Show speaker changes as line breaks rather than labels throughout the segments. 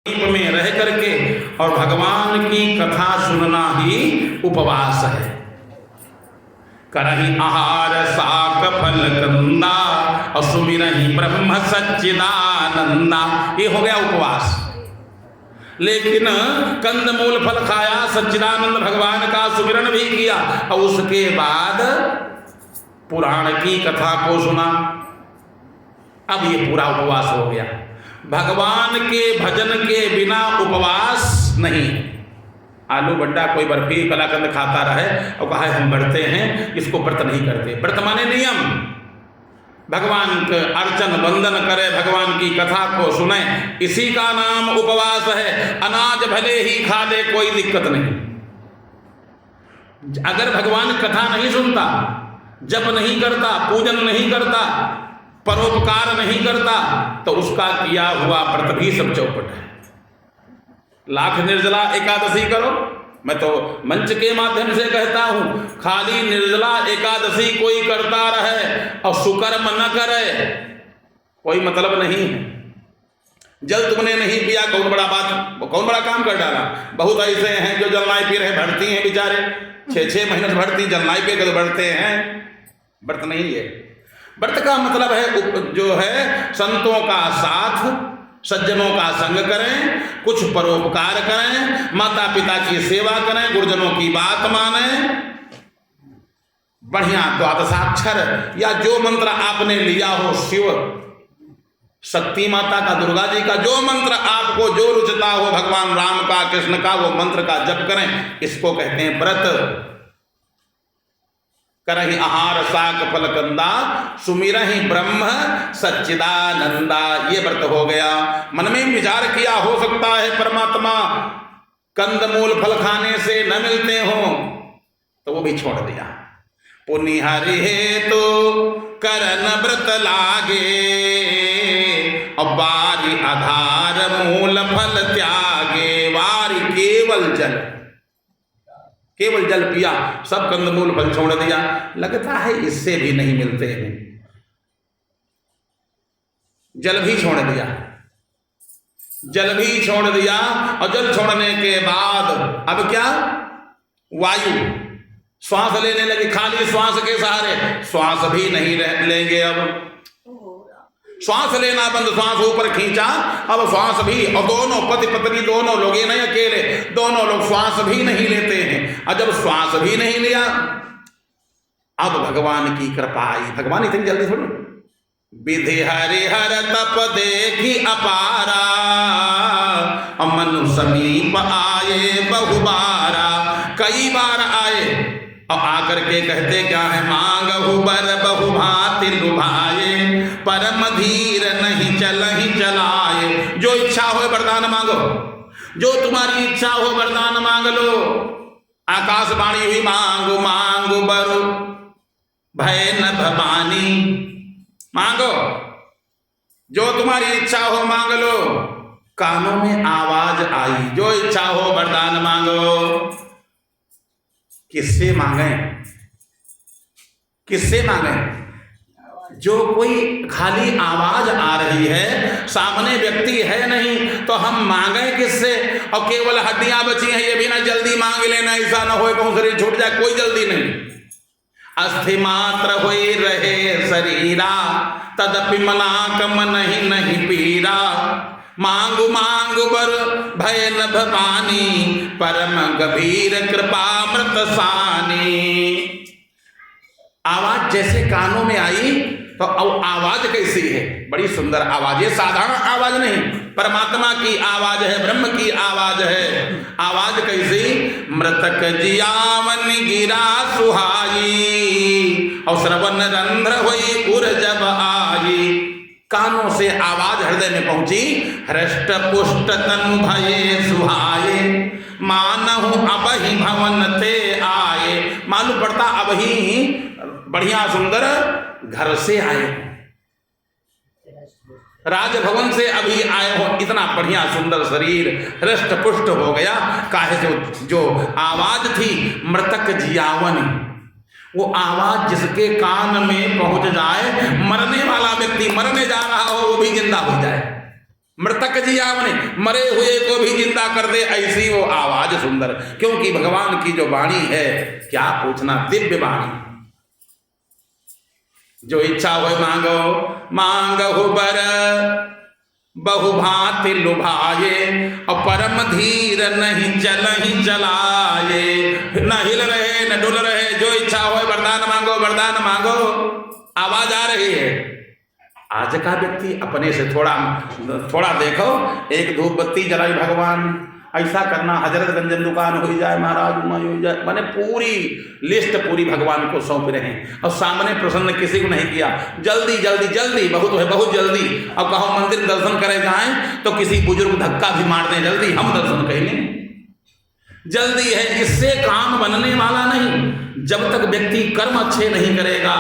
में रह करके और भगवान की कथा सुनना ही उपवास है। करहि आहार साक फल कंदा और सुमिरहि ब्रह्म सच्चिदानंदा, ये हो गया उपवास। लेकिन कंदमूल फल खाया, सच्चिदानंद भगवान का सुमिरन भी किया और उसके बाद पुराण की कथा को सुना। अब ये पूरा उपवास हो गया। भगवान के भजन के बिना उपवास नहीं। आलू बड्डा कोई बर्फी कलाकंद खाता रहे और कहा हम बढ़ते हैं, इसको व्रत नहीं करते। व्रत माने नियम, भगवान का अर्चन वंदन करे, भगवान की कथा को सुने, इसी का नाम उपवास है। अनाज भले ही खा ले, कोई दिक्कत नहीं। अगर भगवान कथा नहीं सुनता, जप नहीं करता, पूजन नहीं करता, परोपकार नहीं करता, तो उसका किया हुआ व्रत भी सब चौपट है। लाख निर्जला एकादशी करो, मैं तो मंच के माध्यम से कहता हूं, खाली निर्जला एकादशी कोई करता रहे और सुकर्म न करे, कोई मतलब नहीं है। जल तुमने नहीं पिया, कौन बड़ा बात, कौन बड़ा काम कर डाला। बहुत ऐसे हैं जो जलनाई पी रहे, भरती हैं बेचारे, 6-6 महीने से भरती, जलनाई पे कद बढ़ते हैं। व्रत नहीं है। व्रत का मतलब है जो है संतों का साथ, सज्जनों का संग करें, कुछ परोपकार करें, माता पिता की सेवा करें, गुरुजनों की बात माने, बढ़िया द्वादशाक्षर या जो मंत्र आपने लिया हो, शिव शक्ति माता का, दुर्गा जी का, जो मंत्र आपको जो रुचता हो, भगवान राम का, कृष्ण का, वो मंत्र का जप करें। इसको कहते हैं व्रत। करहि आहार साक फल कंदा सुमिरहि ब्रह्म सच्चिदानंदा, ये व्रत हो गया। मन में विचार किया, हो सकता है परमात्मा कंदमूल फल खाने से न मिलते हो, तो वो भी छोड़ दिया। पुनि हरि हेतु करन व्रत लागे और बारी आधार मूल फल त्यागे। वारी केवल जल पिया, सब कंदमूल फल छोड़ दिया, लगता है इससे भी नहीं मिलते हैं। जल भी छोड़ दिया, और जल छोड़ने के बाद अब क्या, वायु, श्वास लेने लगे, खाली श्वास के सहारे, श्वास भी नहीं लेंगे। अब श्वास लेना बंद, श्वास ऊपर खींचा, अब श्वास भी, और दोनों पति पत्नी दोनों लोग, ये नहीं अकेले, दोनों लोग श्वास भी नहीं लेते हैं। और जब श्वास भी नहीं लिया, अब भगवान की कृपा आई। भगवान इतनी जल्दी थोड़ी, विधि हरिहर तप देखी अपारा, मनु समीप आए बहुबारा। कई बार आए और आकर के कहते क्या है, मांगहु बर बहुभांति लुभाए, परम धीर नहीं चलहि चलाए। जो इच्छा हो वरदान मांगो, जो तुम्हारी इच्छा हो वरदान मांग लो। आकाशवाणी हुई, मांगो मांगो बर भय न भवानी, मांगो जो तुम्हारी इच्छा हो मांग लो। कानों में आवाज आई, जो इच्छा हो वरदान मांगो। किससे मांगे, किससे मांगे? जो कोई खाली आवाज आ रही है, सामने व्यक्ति है नहीं, तो हम मांगे किससे? और केवल हड्डियां बची हैं, ये भी ना जल्दी मांग लेना, ऐसा ना हो कहूं शरीर छूट जाए, कोई जल्दी नहीं। अस्थि मात्र होई रहे शरीरा, तदपि मना कम नहीं पीरा। मांगु मांगु बर भय न भवानी, परम गंभीर कृपा मृत सानी। आवाज जैसे कानों में आई, तो आवाज कैसी है, बड़ी सुंदर आवाज, ये साधारण आवाज नहीं, परमात्मा की आवाज है, ब्रह्म की आवाज है। आवाज कैसी, मृतक जियावन गिरा सुहाई, और श्रवण रंध्र हुई उर जब आई। कानों से आवाज हृदय में पहुंची, हृष्ट पुष्ट तनु भये सुहाए, मानहु अबहि भवन ते आए। मालूम पड़ता अबही बढ़िया सुंदर घर से आए, राजभवन से अभी आए हो, इतना बढ़िया सुंदर शरीर हृष्ट पुष्ट हो गया। काहे से जो आवाज थी मृतक जियावन, वो आवाज जिसके कान में पहुंच जाए, मरने वाला व्यक्ति मरने जा रहा हो वो भी जिंदा हो जाए। मृतक जियावने, मरे हुए को भी जिंदा कर दे, ऐसी वो आवाज सुंदर। क्योंकि भगवान की जो वाणी है, क्या पूछना, दिव्य वाणी। जो इच्छा हो मांगो, मांगहु बर बहु भांति लुभाए, और परम धीर नहीं चलहि चलाए। न हिल रहे न डुल रहे, जो इच्छा हो वरदान मांगो, वरदान मांगो। आवाज आ रही है। आज का व्यक्ति अपने से थोड़ा देखो, एक धूप बत्ती जलाई भगवान, ऐसा करना, हजरतगंजन दुकान हो जाए, महाराज हो जाए, मैंने पूरी लिस्ट पूरी भगवान को सौंप रहे हैं। और सामने प्रसन्न किसी को नहीं किया, जल्दी जल्दी जल्दी, बहुत है बहुत जल्दी। अब कहो मंदिर दर्शन करे जाएं तो किसी बुजुर्ग धक्का भी मार दें, जल्दी हम दर्शन करेंगे, जल्दी है। इससे काम बनने वाला नहीं। जब तक व्यक्ति कर्म अच्छे नहीं करेगा,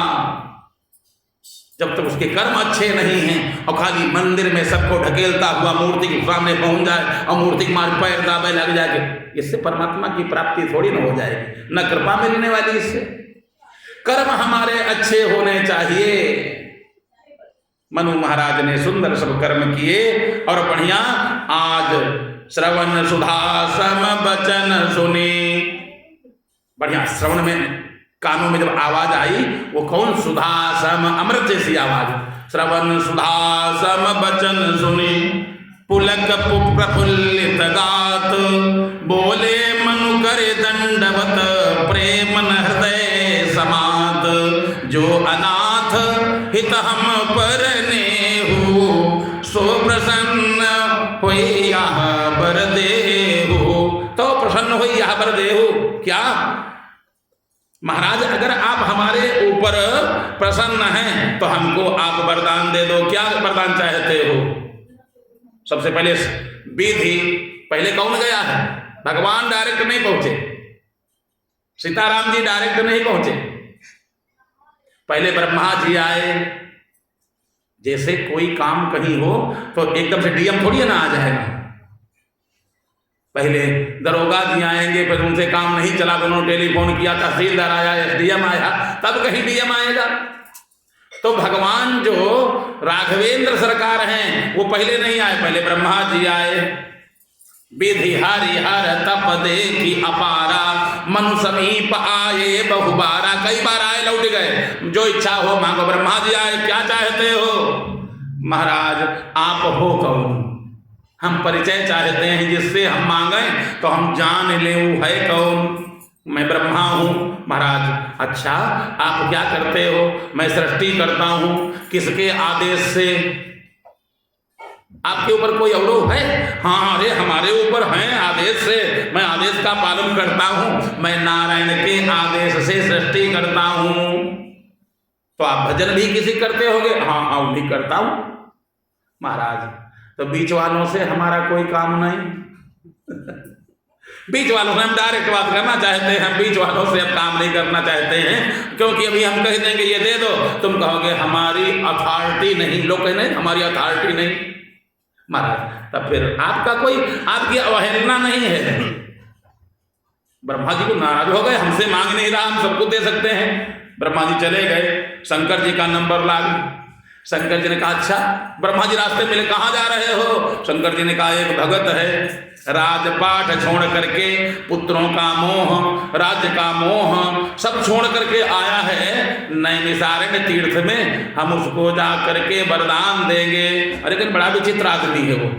जब तक उसके कर्म अच्छे नहीं हैं, और खाली मंदिर में सबको ढकेलता हुआ मूर्ति के सामने पहुंच जाए और मूर्ति के मार पैर दाबे लग जाए, इससे परमात्मा की प्राप्ति थोड़ी ना हो जाएगी, न कृपा मिलने वाली इससे। कर्म हमारे अच्छे होने चाहिए। मनु महाराज ने सुंदर सब कर्म किए और बढ़िया आज श्रवण सुधा सम बचन सुने। बढ़िया श्रवण में, कानों में जब आवाज आई, वो कौन, सुधा सम अमृत जैसी आवाज। श्रवण सुधा सम बचन सुनी, पुलक प्रफुल्लित गात, बोले मनु करे दंडवत, प्रेम हृदय समात। जो अनाथ हित हम पर नेहु, सो प्रसन्न होई यह बर देहु। तो प्रसन्न होई यह बर देहु। क्या महाराज, अगर आप हमारे ऊपर प्रसन्न हैं तो हमको आप वरदान दे दो। क्या वरदान चाहते हो? सबसे पहले विधि, पहले कौन गया है? भगवान डायरेक्ट नहीं पहुंचे, सीताराम जी डायरेक्ट नहीं पहुंचे, पहले ब्रह्मा जी आए। जैसे कोई काम कहीं हो तो एकदम से डीएम थोड़ी ना आ जाएगा, पहले दरोगा जी आएंगे, फिर उनसे काम नहीं चला, उन्होंने टेलीफोन किया, तहसीलदार आया, एसडीएम आया, तब कहीं डीएम आएगा। तो भगवान जो राघवेंद्र सरकार हैं, वो पहले नहीं आए, पहले ब्रह्मा जी आए। विधि हरि हर तप देखी अपारा, मनु समीप आए बहुबारा। कई बार आए, लौट गए। जो इच्छा हो मांगो। ब्रह्मा जी आए, क्या चाहते हो? महाराज आप हो कौन? हम परिचय चाहते हैं, जिससे हम मांगें तो हम जान लें वो है कौन। मैं ब्रह्मा हूँ। महाराज अच्छा, आप क्या करते हो? मैं सृष्टि करता हूँ। किसके आदेश से? आपके ऊपर कोई अवरोध है? हाँ, अरे हमारे ऊपर है आदेश से, मैं आदेश का पालन करता हूँ। मैं नारायण के आदेश से सृष्टि करता हूँ। तो आप भजन भी किसी करते होगे? हाँ हाँ, वो भी करता हूँ। महाराज तो बीच वालों से हमारा कोई काम नहीं। बीच वालों से हम डायरेक्ट बात करना चाहते हैं, हम बीच वालों से अब काम नहीं करना चाहते हैं, क्योंकि अभी हम कह देंगे ये दे दो, तुम कहोगे हमारी अथॉरिटी नहीं। लोग कहने हमारी अथॉरिटी नहीं। महाराज तब फिर आपका कोई, आपकी अवहेलना नहीं है। ब्रह्मा जी को नाराज हो गए, हमसे मांग नहीं रहा, हम सबको दे सकते हैं। ब्रह्मा जी चले गए, शंकर जी का नंबर लाग। शंकर जी ने कहा अच्छा। ब्रह्मा जी रास्ते मिले, कहाँ जा रहे हो? शंकर जी ने कहा एक भगत है, राजपाट छोड़ करके, पुत्रों का मोह, राज्य का मोह सब छोड़ करके आया है नैमिषारण्य तीर्थ में, हम उसको जा करके वरदान देंगे। अरे लेकिन बड़ा विचित्र आदमी है वो।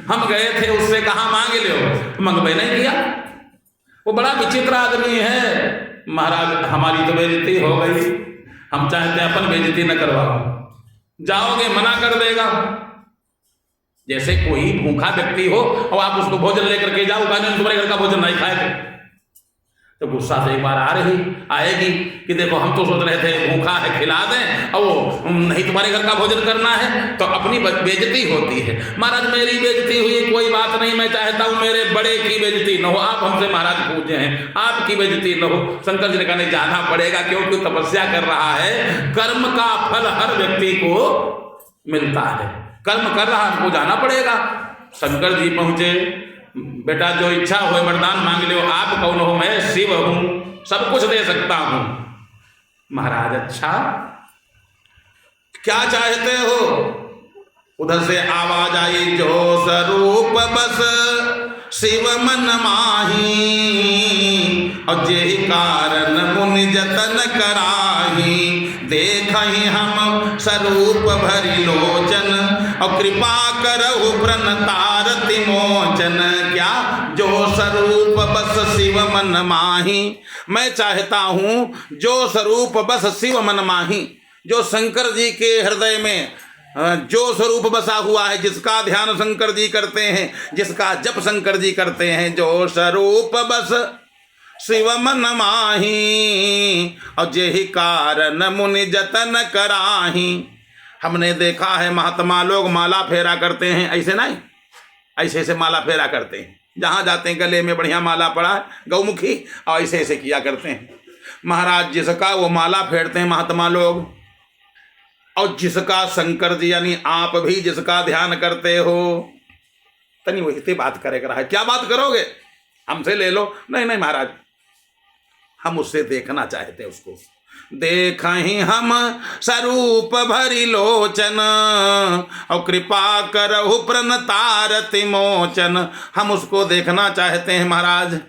हम गए थे, उससे कहा मांग लो, मंगवे नहीं किया। वो बड़ा विचित्र आदमी है। महाराज हमारी तो बेइज्जती हो गई, हम चाहते हैं अपन बेइज्जती न करवाओ। जाओगे मना कर देगा। जैसे कोई भूखा व्यक्ति हो और आप उसको भोजन लेकर के जाओ, तुम्हारे घर का भोजन नहीं खाएगा, तो गुस्सा से एक बार आएगी कि देखो हम तो सोच रहे थे भूखा है खिला दें, और वो नहीं तुम्हारे घर का भोजन करना है, तो अपनी बेइज्जती होती है। महाराज मेरी बेइज्जती हुई कोई बात नहीं, मैं चाहता हूं मेरे बड़े की बेइज्जती न हो। आप हमसे महाराज पूछे हैं, आपकी बेइज्जती न हो। शंकर जी ने कहा जाना पड़ेगा, क्योंकि तपस्या कर रहा है। कर्म का फल हर व्यक्ति को मिलता है, कर्म कर रहा है, हमको जाना पड़ेगा। शंकर जी पहुंचे, बेटा जो इच्छा हो वरदान मांग लो। आप कौन हो? मैं शिव हूं, सब कुछ दे सकता हूं। महाराज अच्छा क्या चाहते हो? उधर से आवाज आई, जो स्वरूप बस शिव मन माही, और जेहि कारण मुनि जतन कराही, देखहि हम स्वरूप भरी लोचन, और कृपा करहु प्रणतारति मोचन। क्या? जो स्वरूप बस शिव मन माही, मैं चाहता हूं जो स्वरूप बस शिव मन माही, जो शंकर जी के हृदय में जो स्वरूप बसा हुआ है, जिसका ध्यान शंकर जी करते हैं, जिसका जप शंकर जी करते हैं, जो स्वरूप बस शिव मन माही, और जेहि कारण मुनि जतन कराही। हमने देखा है महात्मा लोग माला फेरा करते हैं, ऐसे नहीं, ऐसे ऐसे माला फेरा करते हैं, जहाँ जाते हैं गले में बढ़िया माला पड़ा है गौमुखी, और ऐसे ऐसे किया करते हैं। महाराज जिसका वो माला फेरते हैं महात्मा लोग, और जिसका शंकर जी यानी आप भी जिसका ध्यान करते हो, तनी वही बात करेगा है। क्या बात करोगे? हमसे ले लो। नहीं नहीं महाराज, हम उससे देखना चाहते हैं उसको। देखहि हम स्वरूप भरी लोचन, और कृपा करहु प्रणतारति मोचन। हम उसको देखना चाहते हैं महाराज,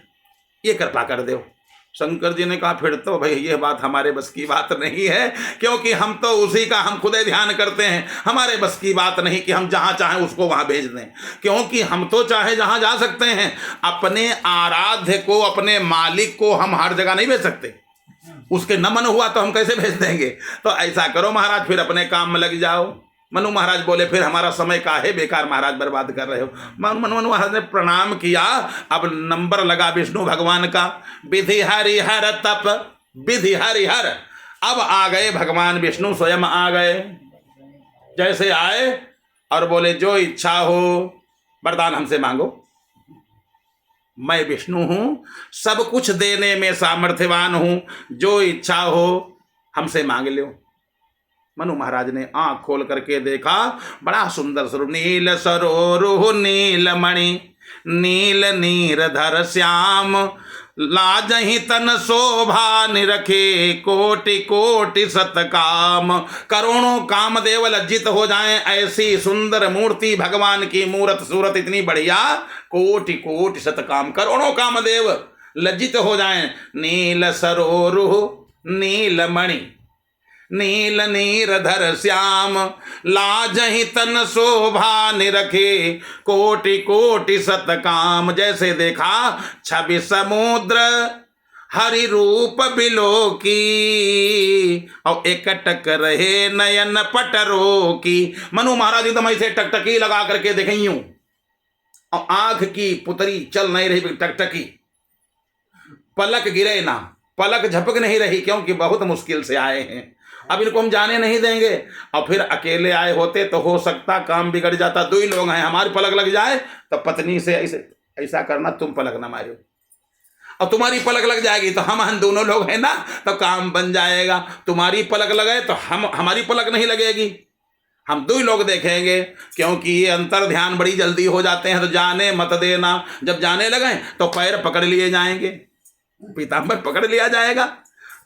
ये कृपा कर दो। शंकर जी ने कहा, फिर तो भाई ये बात हमारे बस की बात नहीं है, क्योंकि हम तो उसी का हम खुद ही ध्यान करते हैं। हमारे बस की बात नहीं कि हम जहाँ चाहें उसको वहाँ भेज दें, क्योंकि हम तो चाहे जहाँ जा सकते हैं। अपने आराध्य को, अपने मालिक को हम हर जगह नहीं भेज सकते। उसके न मन हुआ तो हम कैसे भेज देंगे? तो ऐसा करो महाराज, फिर अपने काम में लग जाओ। मनु महाराज बोले, फिर हमारा समय काहे बेकार महाराज बर्बाद कर रहे हो? मनु महाराज ने प्रणाम किया। अब नंबर लगा विष्णु भगवान का, विधि हरिहर तप विधि हरिहर। अब आ गए भगवान विष्णु, स्वयं आ गए। जैसे आए और बोले, जो इच्छा हो वरदान हमसे मांगो। मैं विष्णु हूं, सब कुछ देने में सामर्थ्यवान हूं, जो इच्छा हो हमसे मांग लो। मनु महाराज ने आंख खोल करके देखा, बड़ा सुंदर स्वरूप, नील सरोरुह नीलमणि, नील नीरधर श्याम, लाजहि तन शोभा निरखे, कोटि कोटि सतकाम। करोड़ों कामदेव लज्जित हो जाएं, ऐसी सुंदर मूर्ति भगवान की मूरत सूरत इतनी बढ़िया, कोटि कोटि सतकाम, करोड़ों कामदेव लज्जित हो जाएं। नील सरोरुह नीलमणि, नील नीरधर श्याम, लाजहि तन शोभा निरखे, कोटि कोटि सतकाम। जैसे देखा छवि समुद्र हरि रूप बिलो की, और एकटक रहे नयन पटरो की। मनु महाराज एकदम ऐसे टकटकी लगा करके देखें यूं, और आंख की पुतरी चल नहीं रही, टकटकी, पलक गिरे ना, पलक झपक नहीं रही, क्योंकि बहुत मुश्किल से आए हैं। अब इनको हम जाने नहीं देंगे, और फिर अकेले आए होते तो हो सकता काम बिगड़ जाता। दो ही लोग हैं, हमारी पलक लग जाए तो पत्नी से ऐसे ऐसा करना, तुम पलक ना मारो, और तुम्हारी पलक लग जाएगी तो हम दोनों लोग हैं ना, तो काम बन जाएगा। तुम्हारी पलक लगे तो हमारी पलक नहीं लगेगी, हम दो ही लोग देखेंगे, क्योंकि ये अंतर ध्यान बड़ी जल्दी हो जाते हैं। तो जाने मत देना, जब जाने लगे तो पैर पकड़ लिए जाएंगे, पीताम्बर पकड़ लिया जाएगा।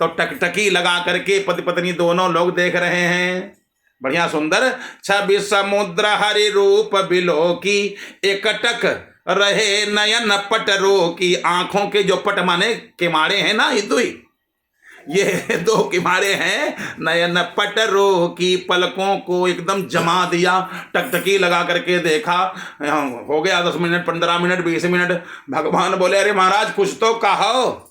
तो टकटकी लगा करके पति पत्नी दोनों लोग देख रहे हैं, बढ़िया सुंदर। छवि समुद्र हरि रूप बिलो की, एकटक रहे नयन पटरो की। आंखों के जो पट माने किमाड़े हैं ना, ये दो किमाड़े हैं, नयन पटरो की, पलकों को एकदम जमा दिया। टकटकी लगा करके देखा, हो गया 10 मिनट 15 मिनट 20 मिनट। भगवान बोले, अरे महाराज कुछ तो कहो।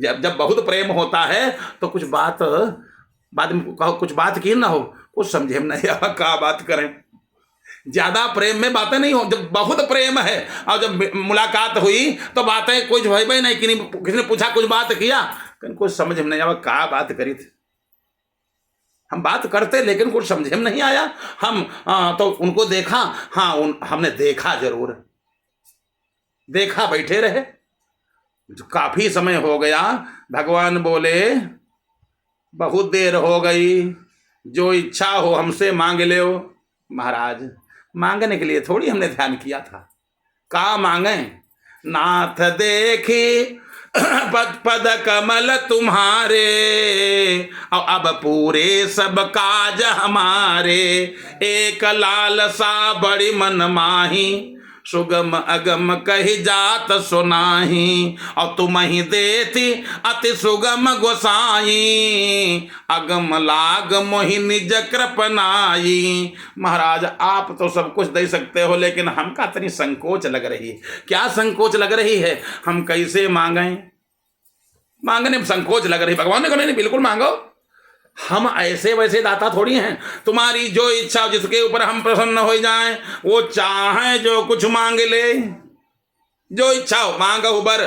जब बहुत प्रेम होता है तो कुछ बात बाद में कहो, कुछ बात की ना हो, कुछ समझे में नहीं आवा, क्या बात करें। ज्यादा प्रेम में बातें नहीं हो, जब बहुत प्रेम है और जब मुलाकात हुई तो बातें कुछ भाई नहीं, किसी ने पूछा कुछ बात किया, कुछ समझ में नहीं आवा, क्या बात करी थी। हम बात करते लेकिन कुछ समझे में नहीं आया। हम तो उनको देखा, हाँ हमने देखा, जरूर देखा, बैठे रहे। काफी समय हो गया। भगवान बोले, बहुत देर हो गई, जो इच्छा हो हमसे मांग लो। महाराज मांगने के लिए थोड़ी हमने ध्यान किया था, का मांगे? नाथ देखी पद पद कमल तुम्हारे, और अब पूरे सब काज हमारे। एक लालसा बड़ी मन माही, सुगम अगम कही जात सुनाही। और तुम ही देती अति सुगम गोसाई, अगम लाग मोहि निज कृपनाई। महाराज आप तो सब कुछ दे सकते हो, लेकिन हमका तनी संकोच लग रही है। क्या संकोच लग रही है? हम कैसे मांगें? मांगने में संकोच लग रही। भगवान ने कहा नहीं, बिल्कुल मांगो, हम ऐसे वैसे दाता थोड़ी हैं। तुम्हारी जो इच्छा, जिसके ऊपर हम प्रसन्न हो जाएं, वो चाहे जो कुछ मांग ले, जो इच्छा हो मांगो बर।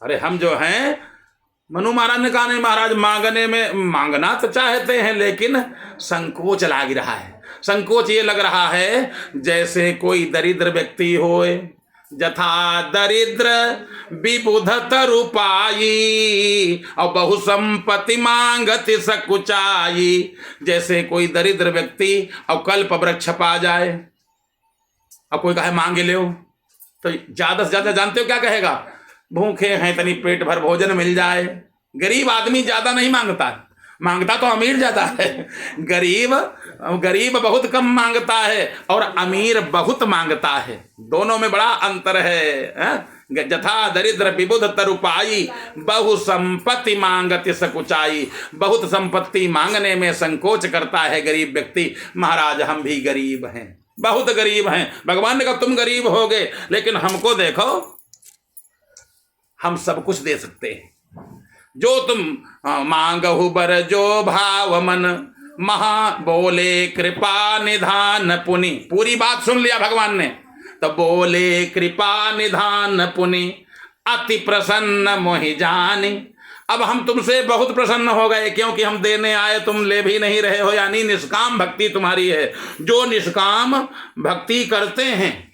अरे हम जो हैं, मनु महाराज ने कहा नहीं महाराज, मांगने में मांगना तो चाहते हैं, लेकिन संकोच लग रहा है। संकोच ये लग रहा है जैसे कोई दरिद्र व्यक्ति होए, जथा दरिद्र विबुध तरुपाई, और बहु संपत्ति मांगति सकुचाई। जैसे कोई दरिद्र व्यक्ति और कल्प वृक्ष पा जाए, और कोई कहे मांगे ले, तो ज्यादा से ज्यादा जानते हो क्या कहेगा? भूखे हैं तनी पेट भर भोजन मिल जाए। गरीब आदमी ज्यादा नहीं मांगता, मांगता तो अमीर ज्यादा है। गरीब बहुत कम मांगता है और अमीर बहुत मांगता है। दोनों में बड़ा अंतर है। जथा दरिद्र विबुध तरुपाई, बहु संपत्ति मांगति सकुचाई। बहुत संपत्ति मांगने में संकोच करता है गरीब व्यक्ति। महाराज हम भी गरीब हैं, बहुत गरीब हैं। भगवान ने कहा तुम गरीब होगे, लेकिन हमको देखो, हम सब कुछ दे सकते हैं। जो तुम मांगहु बर जो भाव मन, महा बोले कृपा निधान पुनि। पूरी बात सुन लिया भगवान ने, तो बोले कृपा निधान पुनि, अति प्रसन्न मोहि जानी। अब हम तुमसे बहुत प्रसन्न हो गए, क्योंकि हम देने आए, तुम ले भी नहीं रहे हो, यानी निष्काम भक्ति तुम्हारी है। जो निष्काम भक्ति करते हैं,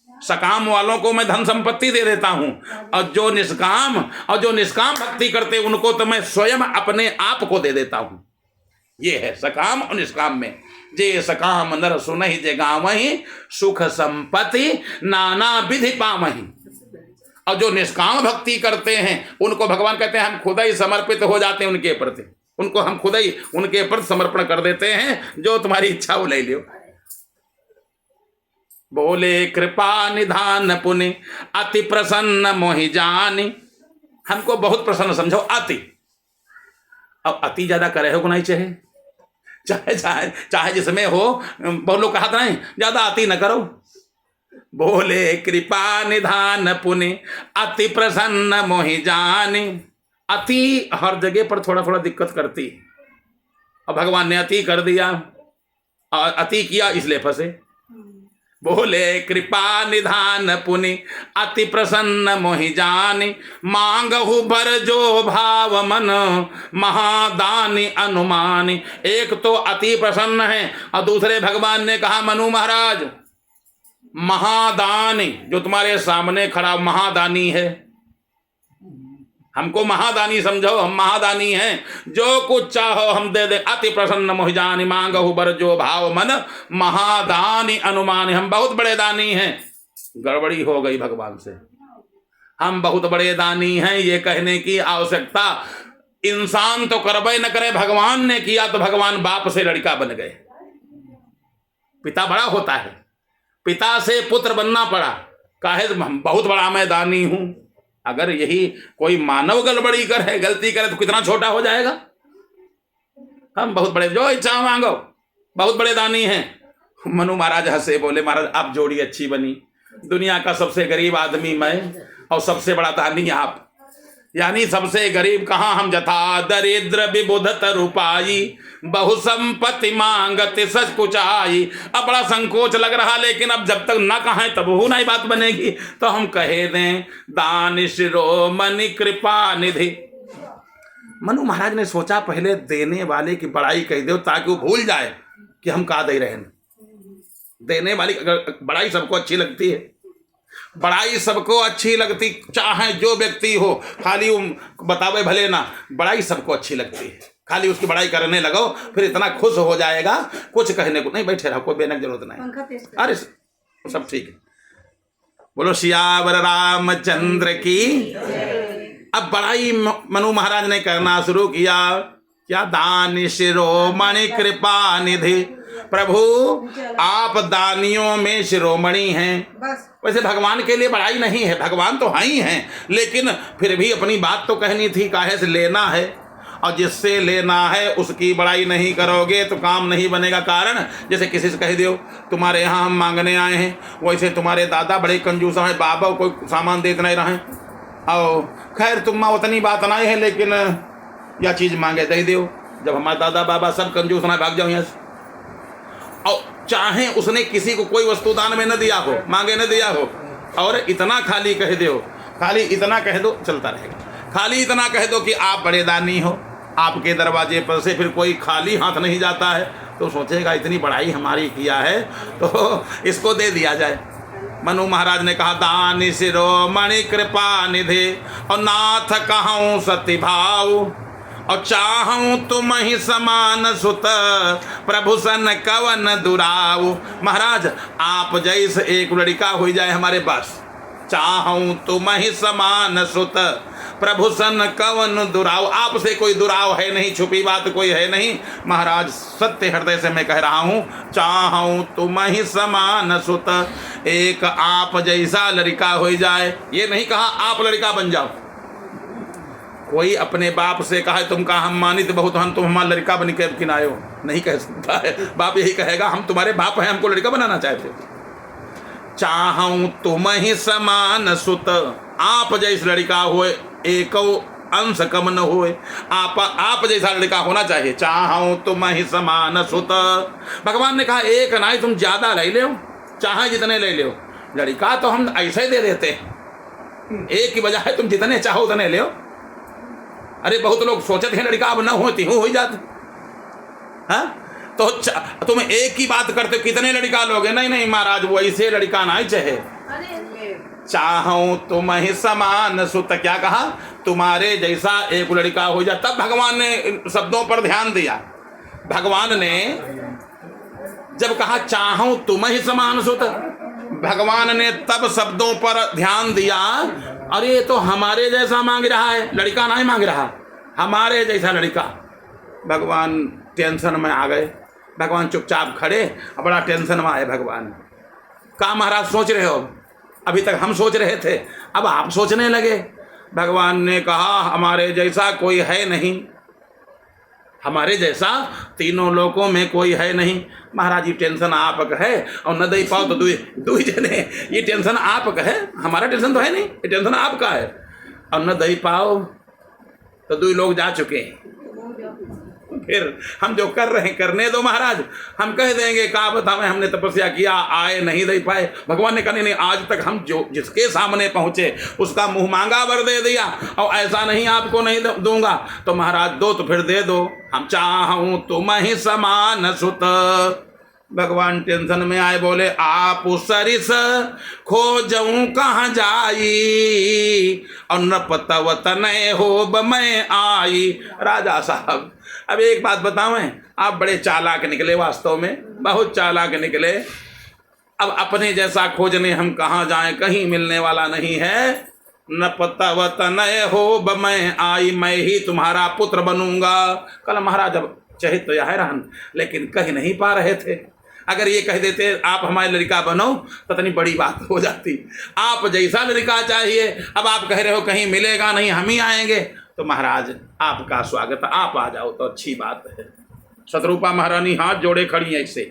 सकाम वालों को मैं धन संपत्ति दे देता हूं, और जो निष्काम भक्ति करते उनको तो मैं स्वयं अपने आप को दे देता हूं। ये है सकाम और निष्काम में। जे सकाम नर सुनहि जे गावहि, सुख संपत्ति नाना विधि पावहि। और जो निष्काम भक्ति करते हैं उनको भगवान कहते हैं हम खुद ही समर्पित हो जाते हैं उनके प्रति। उनको हम खुद ही उनके प्रति समर्पण कर देते हैं, जो तुम्हारी इच्छा वो ले लो। बोले कृपा निधान पुनि, अति प्रसन्न मोहि जानी। हमको बहुत प्रसन्न समझो, अति। अब अति ज्यादा करे हो को नहीं चाहिए, चाहे जिसमें हो। बहुत लोग कहा नहीं ज्यादा अति न करो। बोले कृपा निधान पुनि, अति प्रसन्न मोहि जानी। अति हर जगह पर थोड़ा थोड़ा दिक्कत करती, और भगवान ने अति कर दिया, और अति किया इसलिए फंसे। बोले कृपा निधान पुनि, अति प्रसन्न मोहि जानी। मांगहु बर जो भाव मन, महादानी अनुमानी। एक तो अति प्रसन्न है, और दूसरे भगवान ने कहा मनु महाराज महादानी, जो तुम्हारे सामने खड़ा महादानी है, हमको महादानी समझो, हम महादानी हैं, जो कुछ चाहो हम दे दे। अति प्रसन्न मोहि जानी, मांगहु बर जो भाव मन, महादानी अनुमानी। हम बहुत बड़े दानी हैं। गड़बड़ी हो गई भगवान से। हम बहुत बड़े दानी हैं ये कहने की आवश्यकता इंसान तो करबे न करे, भगवान ने किया तो भगवान बाप से लड़का बन गए। पिता बड़ा होता है, पिता से पुत्र बनना पड़ा। काहे बहुत बड़ा मैं दानी हूं। अगर यही कोई मानव गड़बड़ी करे, गलती करे, तो कितना छोटा हो जाएगा। हम बहुत बड़े, जो इच्छा मांगो, बहुत बड़े दानी हैं। मनु महाराज हंसे, बोले महाराज आप जोड़ी अच्छी बनी। दुनिया का सबसे गरीब आदमी मैं, और सबसे बड़ा दानी आप। यानी सबसे गरीब कहाँ? हम जथा दरिद्र विबुध तरुपाई, बहु संपत्ति मांगति सच कुचाई। अब बड़ा संकोच लग रहा, लेकिन अब जब तक ना कहें तब वो नहीं बात बनेगी। तो हम कहे दें दान शिरोमणि कृपा निधि। मनु महाराज ने सोचा पहले देने वाले की बड़ाई कह दो, ताकि वो भूल जाए कि हम का दे रहे हैं। देने वाली बड़ाई सबको अच्छी लगती है, बड़ाई सबको अच्छी लगती, चाहे जो व्यक्ति हो, खाली बतावे भले ना, बड़ाई सबको अच्छी लगती है। खाली उसकी बड़ाई करने लगो, फिर इतना खुश हो जाएगा, कुछ कहने को नहीं। बैठे रहो, कोई बेनक जरूरत नहीं। अरे सब ठीक है। बोलो सियावर रामचंद्र की। अब बड़ाई मनु महाराज ने करना शुरू किया। क्या दान शिरोमणि कृपा निधि, प्रभु आप दानियों में शिरोमणि हैं। वैसे भगवान के लिए बड़ाई नहीं है, भगवान तो हैं ही हैं, लेकिन फिर भी अपनी बात तो कहनी थी, काहे से लेना है, और जिससे लेना है उसकी बड़ाई नहीं करोगे तो काम नहीं बनेगा। कारण जैसे किसी से कह दो तुम्हारे यहाँ हम मांगने आए हैं, वैसे तुम्हारे दादा बड़े कंजूस हैं, बाबा कोई सामान देते नहीं रहे, और खैर तुम उतनी बात नहीं है, लेकिन यह चीज़ मांगे दे दो। जब हमारे दादा बाबा सब कंजूस ना, भाग जाओ यहाँ से। और चाहे उसने किसी को कोई वस्तु दान में न दिया हो, मांगे न दिया हो, और इतना खाली कह दो, खाली इतना कह दो, चलता रहेगा। खाली इतना कह दो कि आप बड़े दानी हो, आपके दरवाजे पर से फिर कोई खाली हाथ नहीं जाता है, तो सोचेगा इतनी बड़ाई हमारी किया है तो इसको दे दिया जाए। मनु महाराज ने कहा दान शिरोमणि कृपा निधि, और नाथ कहूँ सति भाव, और चाहूं तुम ही समान सुत, प्रभु सन कवन दुराव। महाराज आप जैसे एक लड़का हो जाए हमारे पास, चाहूं तुम ही समान सुत, प्रभु सन कवन दुराव। आपसे कोई दुराव है नहीं, छुपी बात कोई है नहीं महाराज, सत्य हृदय से मैं कह रहा हूँ। चाहूं तुम ही समान सुत, एक आप जैसा लड़का हो जाए। ये नहीं कहा आप लड़का बन जाओ। कोई अपने बाप से कहे तुम कहा हम मानित बहुत हम, तुम हमारा लड़का बन के किनाए हो, नहीं कह सकता है। बाप यही कहेगा हम तुम्हारे बाप हैं, हमको लड़का बनाना चाहते हो। चाहूं तुम ही समान सुत, आप जैसा लड़का होए, एक अंश कम न होए। आप जैसा लड़का होना चाहिए। चाहूं तुम ही समान सुत, भगवान ने कहा एक नहीं तुम ज्यादा ले लो, चाहे जितने ले लो। लड़का तो हम ऐसे दे देते, एक की बजाय तुम जितने चाहो उतने ले। अरे बहुत लोग सोचते हैं लड़का अब न होती हूँ हो जाते, हाँ तो तुम एक ही बात करते हो कितने लड़का लोगे। नहीं नहीं महाराज वो ऐसे लड़का नहीं चाहे। चाहूं तुम ही समान सुत, क्या कहा तुम्हारे जैसा एक लड़का हो जाए। तब भगवान ने शब्दों पर ध्यान दिया। भगवान ने जब कहा चाहूं तुम ही समान सुत, भगवान ने तब शब्दों पर ध्यान दिया। अरे ये तो हमारे जैसा मांग रहा है, लड़का नहीं मांग रहा, हमारे जैसा लड़का। भगवान टेंशन में आ गए। भगवान चुपचाप खड़े, बड़ा टेंशन में आए भगवान। कहा महाराज सोच रहे हो? अभी तक हम सोच रहे थे, अब आप सोचने लगे। भगवान ने कहा हमारे जैसा कोई है नहीं, हमारे जैसा तीनों लोगों में कोई है नहीं। महाराज ये टेंशन आपका है, और न दे पाओ तो दुई जने, ये टेंशन आपका है, हमारा टेंशन तो है नहीं, ये टेंशन आपका है। और न दे पाओ तो दुई लोग जा चुके हैं, फिर हम जो कर रहे हैं करने दो महाराज। हम कह देंगे का बताएं हमने तपस्या किया, आए नहीं दे पाए। भगवान ने कहा नहीं आज तक हम जो जिसके सामने पहुंचे उसका मुंह मांगा वर दे दिया, और ऐसा नहीं आपको नहीं दूंगा। तो महाराज दो तो फिर दे दो। हम चाहूं तुम ही समान सुत। भगवान टेंशन में आए, बोले आप सरिस खोजऊं कहाँ जाई, और न पतवत नए हो मैं आई। राजा साहब अब एक बात बतावें, आप बड़े चालाक निकले, वास्तव में बहुत चालाक निकले। अब अपने जैसा खोजने हम कहाँ जाएं, कहीं मिलने वाला नहीं है। न पतवत नए हो मैं आई, मैं ही तुम्हारा पुत्र बनूंगा। कल महाराज अब चाहे तो यह रहन, लेकिन कह नहीं पा रहे थे। अगर ये कह देते आप हमारे लड़का बनो तो इतनी बड़ी बात हो जाती। आप जैसा लड़का चाहिए, अब आप कह रहे हो कहीं मिलेगा नहीं, हम ही आएंगे। तो महाराज आपका स्वागत, आप आ जाओ तो अच्छी बात है। शत्रुपा महारानी हाथ जोड़े खड़ी है। इससे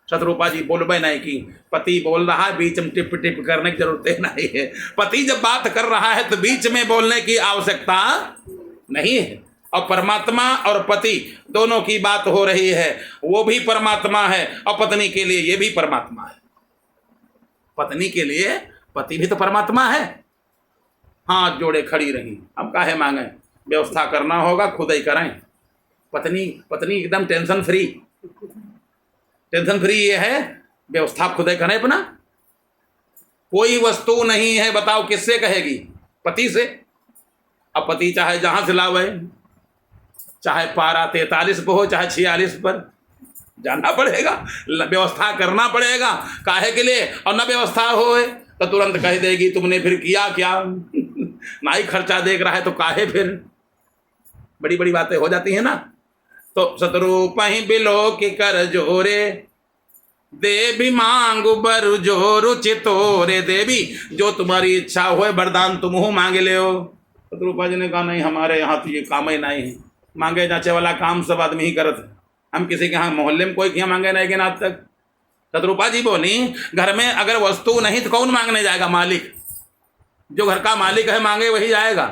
शत्रुपा जी बोलबे नहीं कि पति बोल रहा है, बीच में टिप टिप करने की जरूरत नहीं है। पति जब बात कर रहा है तो बीच में बोलने की आवश्यकता नहीं है। और परमात्मा और पति दोनों की बात हो रही है, वो भी परमात्मा है और पत्नी के लिए ये भी परमात्मा है। पत्नी के लिए पति भी तो परमात्मा है। हाथ जोड़े खड़ी रही, अब काहे मांगे, व्यवस्था करना होगा खुद ही करें। पत्नी एकदम टेंशन फ्री ये है, व्यवस्था खुद ही करें अपना। कोई वस्तु नहीं है, बताओ किससे कहेगी? पति से। अब पति चाहे जहां से लावे, चाहे पारा 43 पर हो चाहे 46 पर, जाना पड़ेगा, व्यवस्था करना पड़ेगा। काहे के लिए? और न व्यवस्था हो तो तुरंत कह देगी तुमने फिर किया क्या, ना ही खर्चा देख रहा है तो काहे फिर, बड़ी बड़ी बातें हो जाती हैं ना। तो सतरूप ही बिलो के कर जोरे, देवी मांगू बरु जो रुचि तोरे। देवी जो तुम्हारी इच्छा हो वरदान तुम हो मांगे ले हो। सतरूपा जी ने कहा नहीं, हमारे यहाँ तो ये काम ही नहीं है, मांगे जाचे वाला काम सब आदमी ही करत है, हम किसी के यहाँ मोहल्ले में कोई यहाँ मांगे नहीं गए आज तक। सतरूपा जी बोली घर में अगर वस्तु नहीं तो कौन मांगने जाएगा, मालिक, जो घर का मालिक है मांगे वही जाएगा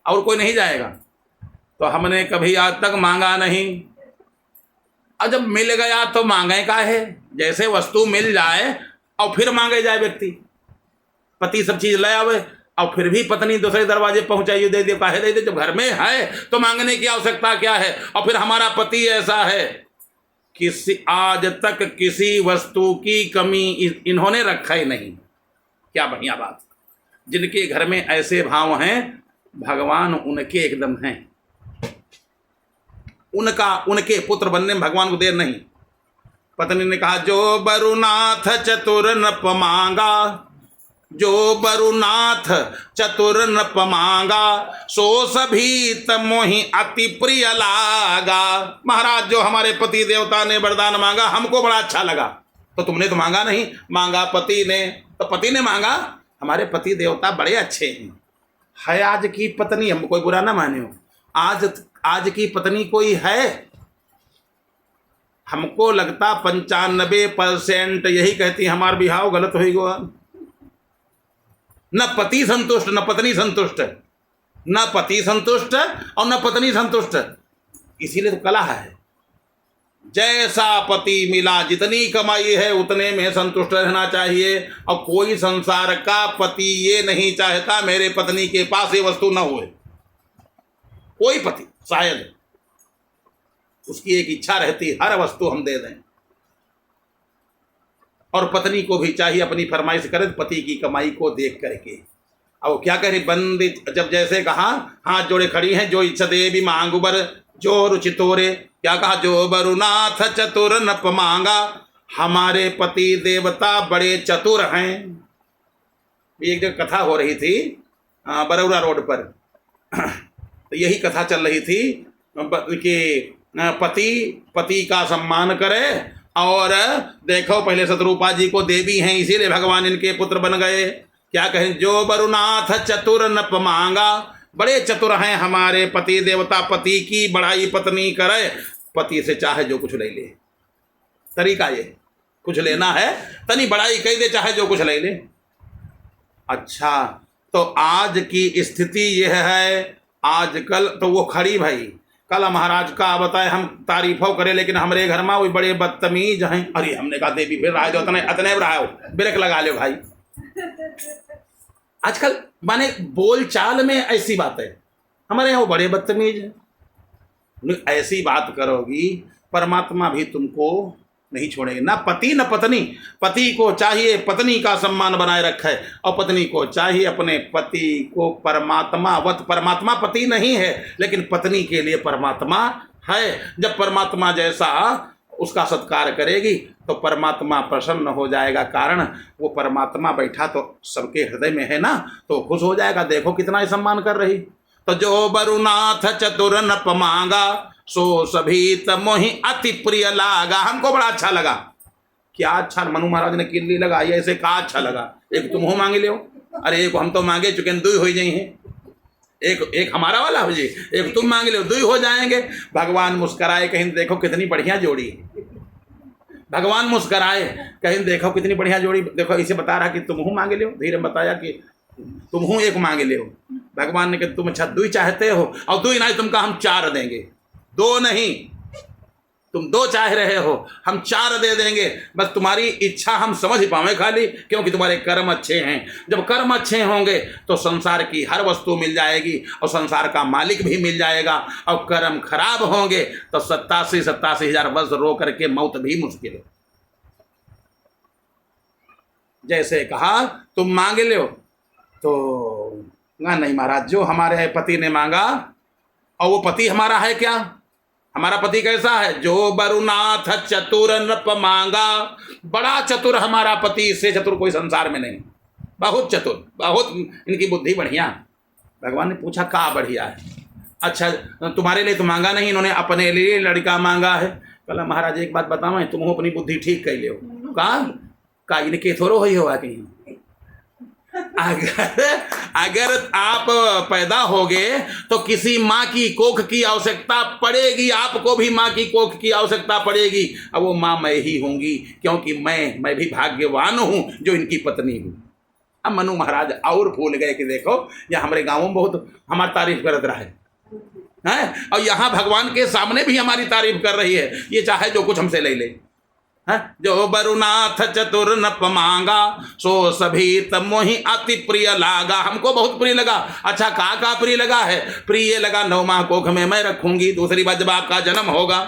और कोई नहीं जाएगा। तो हमने कभी आज तक मांगा नहीं, और जब मिल गया तो मांगे का है, जैसे वस्तु मिल जाए और फिर मांगे जाए व्यक्ति। पति सब चीज ले आवे और फिर भी पत्नी दूसरे दरवाजे पहुंचाइए दे दे, काहे दे दे, जब घर में है तो मांगने की आवश्यकता क्या है। और फिर हमारा पति ऐसा है किसी आज तक किसी वस्तु की कमी इन्होंने रखा ही नहीं। क्या बढ़िया बात, जिनके घर में ऐसे भाव हैं भगवान उनके एकदम हैं, उनके पुत्र बनने में भगवान को देर नहीं। पत्नी ने कहा जो बरुनाथ चतुर नप मांगा, जो बरुनाथ चतुर नप मांगा, सो सभी तमोहि अति प्रिय लागा। महाराज जो हमारे पति देवता ने वरदान मांगा हमको बड़ा अच्छा लगा। तो तुमने तो मांगा नहीं, मांगा पति ने, तो पति ने मांगा। हमारे पति देवता बड़े अच्छे हैं। है आज की पत्नी, हम कोई बुरा ना माने हो, आज की पत्नी कोई है, हमको लगता 95% यही कहती हमार बिहाव गलत हो गया। न पति संतुष्ट न पत्नी संतुष्ट, न पति संतुष्ट और न पत्नी संतुष्ट। इसीलिए तो कला है, जैसा पति मिला जितनी कमाई है उतने में संतुष्ट रहना चाहिए। और कोई संसार का पति ये नहीं चाहता मेरे पत्नी के पास ये वस्तु न होए, कोई पति शायद उसकी एक इच्छा रहती हर वस्तु हम दे दें। और पत्नी को भी चाहिए अपनी फरमाइश करे पति की कमाई को देख करके। अब क्या कह रही बंदी, जब जैसे कहा हाथ जोड़े खड़ी हैं, जो इच्छा देवी मांगू बर जो रुचि तोरे। क्या कहा, जो बरुनाथ चतुर नप मांगा, हमारे पति देवता बड़े चतुर हैं। एक जगह कथा हो रही थी बरौरा रोड पर, तो यही कथा चल रही थी कि पति का सम्मान करे। और देखो पहले सतरूपा जी को देवी हैं इसीलिए भगवान इनके पुत्र बन गए। क्या कहें, जो बरुनाथ चतुर नप मांगा, बड़े चतुर हैं हमारे पति देवता, पति की बड़ाई पत्नी करे, पति से चाहे जो कुछ ले ले। तरीका ये, कुछ लेना है तनी बड़ाई कह दे, चाहे जो कुछ ले ले। अच्छा, तो आज की स्थिति यह है, आजकल तो वो खड़ी भाई, कल महाराज का बताए हम तारीफों करे, लेकिन हमारे घर में वही बड़े बदतमीज हैं। अरे हमने कहा देवी फिर राय दो, अतने रहा ब्रेक लगा लो भाई। आजकल माने बोल चाल में ऐसी बात है, हमारे यहाँ वो बड़े बदतमीज हैं। ऐसी बात करोगी परमात्मा भी तुमको नहीं छोड़ेंगे, ना पति न पत्नी। पति को चाहिए पत्नी का सम्मान बनाए रखे, और पत्नी को चाहिए अपने पति को परमात्मा वत। परमात्मा पति नहीं है लेकिन पत्नी के लिए परमात्मा है। जब परमात्मा जैसा उसका सत्कार करेगी तो परमात्मा प्रसन्न हो जाएगा। कारण वो परमात्मा बैठा तो सबके हृदय में है ना, तो खुश हो जाएगा। देखो कितना ही सम्मान कर रही। तो जो बरुनाथ चतुर नप मांगा, सो सभी तमोहि अति प्रिय लागा। हमको बड़ा अच्छा लगा। क्या अच्छा, मनु महाराज ने किल्ली लगाई ऐसे, कहा अच्छा लगा। एक तुम हो मांगे ले, अरे एक हम तो मांगे चुके दुई हो जाए हैं, एक हमारा वाला हो जाए, एक तुम मांगे ले, दुई हो जाएंगे। भगवान मुस्कराए, कहीं देखो कितनी बढ़िया जोड़ी है। भगवान मुस्कराए, कहीं देखो कितनी बढ़िया जोड़ी। देखो इसे बता रहा कि तुम हूँ मांगे ले, धीरे बताया कि तुम हूँ एक मांगे ले। भगवान ने कहा तुम अच्छा दुई चाहते हो, और दुई नहीं तुमका हम 4 देंगे। 2 नहीं, तुम 2 चाह रहे हो, हम 4 दे देंगे। बस तुम्हारी इच्छा हम समझ पावे खाली, क्योंकि तुम्हारे कर्म अच्छे हैं। जब कर्म अच्छे होंगे तो संसार की हर वस्तु मिल जाएगी और संसार का मालिक भी मिल जाएगा। और कर्म खराब होंगे तो 87,000 वर्ष रो करके मौत भी मुश्किल है। जैसे कहा तुम मांगे लो, तो नहीं महाराज, जो हमारे पति ने मांगा, और वो पति हमारा है क्या? हमारा पति कैसा है? जो बरुनाथ चतुर नृप मांगा, बड़ा चतुर हमारा पति, इससे चतुर कोई संसार में नहीं। बहुत चतुर, बहुत इनकी बुद्धि बढ़िया। भगवान ने पूछा कहाँ बढ़िया है? अच्छा तुम्हारे लिए तो मांगा नहीं, इन्होंने अपने लिए लड़का मांगा है। कहला महाराज एक बात बताओ, तुम अपनी बुद्धि ठीक कैले हो? कहा इनके थोड़ो ही होगा कहीं। अगर आप पैदा होगे तो किसी माँ की कोख की आवश्यकता पड़ेगी, आपको भी माँ की कोख की आवश्यकता पड़ेगी। अब वो माँ मैं ही होंगी, क्योंकि मैं भी भाग्यवान हूँ जो इनकी पत्नी हूँ। अब मनु महाराज और भूल गए कि देखो यह हमारे गांवों में बहुत हमारी तारीफ करत रहा है, और यहाँ भगवान के सामने भी हमारी तारीफ कर रही है। ये चाहे जो कुछ हमसे ले ले, जो बरुनाथ चतुर नप मांगा सो सभी तब मोहि अति प्रिय लागा। हमको बहुत प्रिय लगा। अच्छा का प्रिय लगा है? प्रिय लगा 9 माह कोख में मैं रखूंगी। दूसरी बात जब आपका जन्म होगा,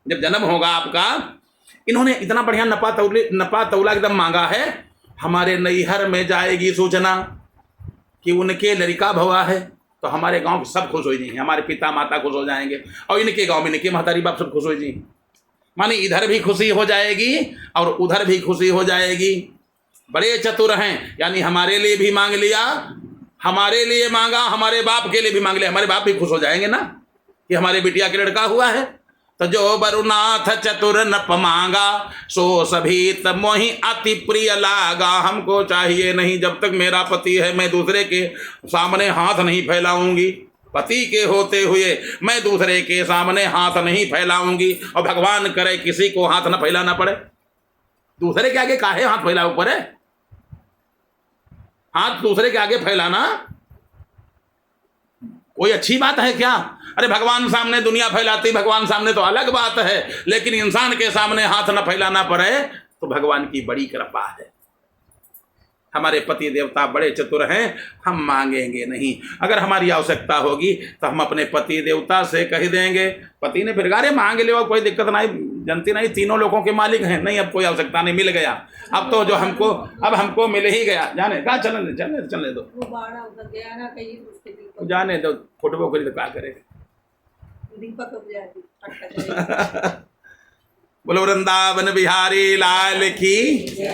जब जन्म होगा आपका, इन्होंने इतना बढ़िया नपा तौला एकदम मांगा है। हमारे नैहर में जाएगी सूचना कि उनके लड़का भवा है तो हमारे गांव सब खुश हो जाएंगे, हमारे पिता माता खुश हो जाएंगे, और इनके गांव में इनके महतारी बाप सब खुश हो जाएंगे। माने इधर भी खुशी हो जाएगी और उधर भी खुशी हो जाएगी। बड़े चतुर हैं, यानी हमारे लिए भी मांग लिया, हमारे लिए मांगा, हमारे बाप के लिए भी मांग लिया। हमारे बाप भी खुश हो जाएंगे ना कि हमारे बिटिया के लड़का हुआ है। तो जो बरुनाथ चतुर नप मांगा सो सभी तब मोहि अति प्रिय लागा। हमको चाहिए नहीं, जब तक मेरा पति है मैं दूसरे के सामने हाथ नहीं फैलाऊंगी। पति के होते हुए मैं दूसरे के सामने हाथ नहीं फैलाऊंगी। और भगवान करे किसी को हाथ न फैलाना पड़े। दूसरे के आगे काहे हाथ फैलाओ पड़े? हाथ दूसरे के आगे फैलाना कोई अच्छी बात है क्या? अरे भगवान सामने दुनिया फैलाती, भगवान सामने तो अलग बात है, लेकिन इंसान के सामने हाथ न फैलाना पड़े तो भगवान की बड़ी कृपा है। हमारे पति देवता बड़े चतुर हैं, हम मांगेंगे नहीं। अगर हमारी आवश्यकता होगी तो हम अपने पति देवता से कह देंगे। पति ने फिर अरे मांग लियो, कोई दिक्कत नहीं, जनती नहीं, तीनों लोगों के मालिक हैं। नहीं अब कोई आवश्यकता नहीं, मिल गया। अब तो जो हमको, अब हमको मिल ही गया। जाने कहा चलने दो, जाने दो, फुटबो करी तो क्या करेगा। बोलो वृंदावन बिहारी लाल की,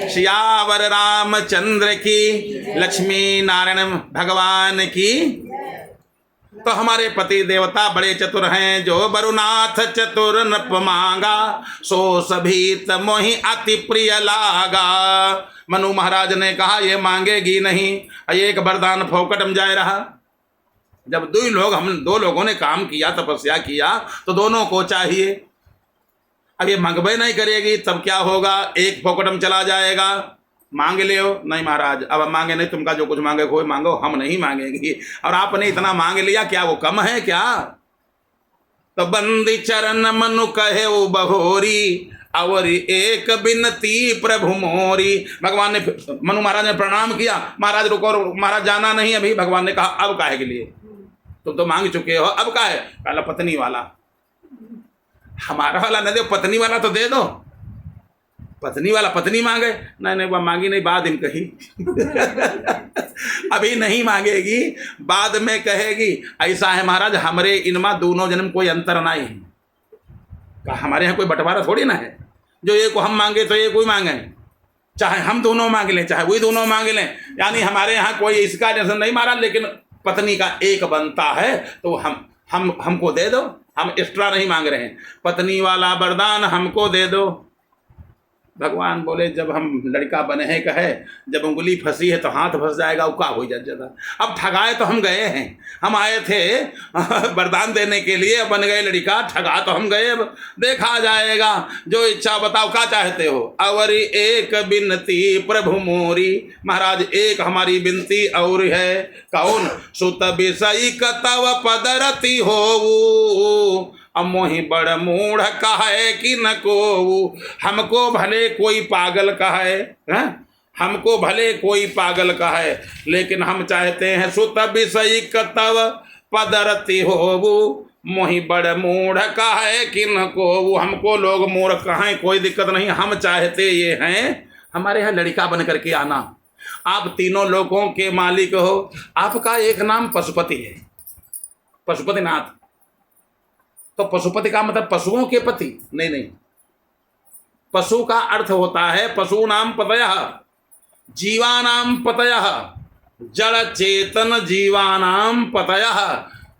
सियावर रामचंद्र की, लक्ष्मी नारायण भगवान की। तो हमारे पति देवता बड़े चतुर हैं। जो बरुनाथ चतुर नप मांगा सो सभी तब मोहि अति प्रिय लागा। मनु महाराज ने कहा ये मांगेगी नहीं, एक वरदान फोकट में जाए रहा। जब हम दो लोगों ने काम किया, तपस्या किया, तो दोनों को चाहिए। अब ये मंगबे नहीं करेगी तब क्या होगा? एक फोकटम चला जाएगा। मांग ले हो? नहीं महाराज अब मांगे नहीं, तुमका जो कुछ मांगे कोई मांगो, हम नहीं मांगेंगे। और आपने इतना मांग लिया, क्या वो कम है क्या? तो बंदी चरण मनु कहे वो बहोरी, और एक बिनती प्रभु मोरी। भगवान ने, मनु महाराज ने प्रणाम किया। महाराज रुको, महाराज जाना नहीं अभी। भगवान ने कहा अब काहे के लिए? तुम तो मांग चुके हो, अब का है? पहला पत्नी वाला, हमारा वाला न दो, पत्नी वाला तो दे दो। पत्नी वाला पत्नी मांगे, नहीं वह मांगी नहीं, बाद में कही। अभी नहीं मांगेगी, बाद में कहेगी। ऐसा है महाराज, हमारे इनमा दोनों जन्म कोई अंतर नहीं है। हमारे यहाँ कोई बंटवारा थोड़ी ना है, जो एक को हम मांगे तो एक कोई मांगे, चाहे हम दोनों मांग लें चाहे वही दोनों मांग लें। यानी हमारे यहाँ कोई इसका टेंशन नहीं महाराज, लेकिन पत्नी का एक बनता है तो हमको दे दो, हम एक्स्ट्रा नहीं मांग रहे हैं। पत्नी वाला वरदान हमको दे दो। भगवान बोले जब हम लड़का बने हैं, कहे जब उंगली फंसी है तो हाथ फंस जाएगा, वो का हो जाता। अब ठगाए तो हम गए हैं, हम आए थे वरदान देने के लिए, बन गए लड़का, ठगा तो हम गए। अब देखा जाएगा, जो इच्छा बताओ क्या चाहते हो। अवरी एक बिनती प्रभु मोरी, महाराज एक हमारी बिनती और है। कौन? सुत विषयी कतव पदरती हो, अब मोहि बड़ मूढ़ कहे कि न को। हमको भले कोई पागल कहे, हमको भले कोई पागल कहे, लेकिन हम चाहते हैं सुत विषयी कतव पदरती हो, मोहि बड़ मूढ़ कहे कि न को। हमको लोग मूर्ख कहें कोई दिक्कत नहीं, हम चाहते ये हैं हमारे यहाँ लड़का बन करके आना। आप तीनों लोगों के मालिक हो। आपका एक नाम पशुपति है, पशुपतिनाथ। तो पशुपति का मतलब पशुओं के पति नहीं, पशु का अर्थ होता है पशु नाम पतयः। जीवानां पतयः, जड़ चेतन जीवानां पतयः,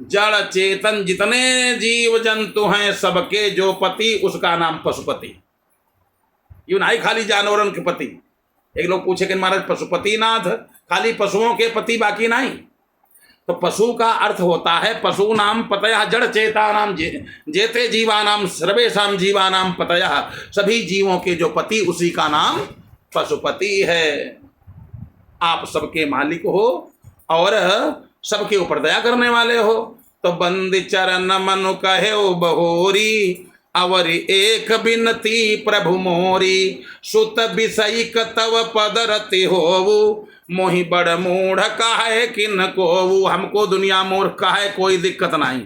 जड़ चेतन जितने जीव जंतु हैं सबके जो पति, उसका नाम पशुपति। यूं नहीं खाली जानवरों के पति। एक लोग पूछे कि महाराज पशुपतिनाथ खाली पशुओं के पति बाकी नहीं, तो पशु का अर्थ होता है पशु नाम पतयः जड़ चेता नाम जेते जीवानाम सर्वेषां जीवानाम पतयः, सभी जीवों के जो पति उसी का नाम पशुपति है। आप सबके मालिक हो और सबके ऊपर दया करने वाले हो। तो बंदी चरण मनु कहे बहोरी, अवर एक बिनती प्रभु मोरी, सुत विषयिक तव पद रति होवु, मोहि बड़ मूढ़ कहे किन कोवु। हमको दुनिया मूर्ख कहे, कोई दिक्कत नहीं,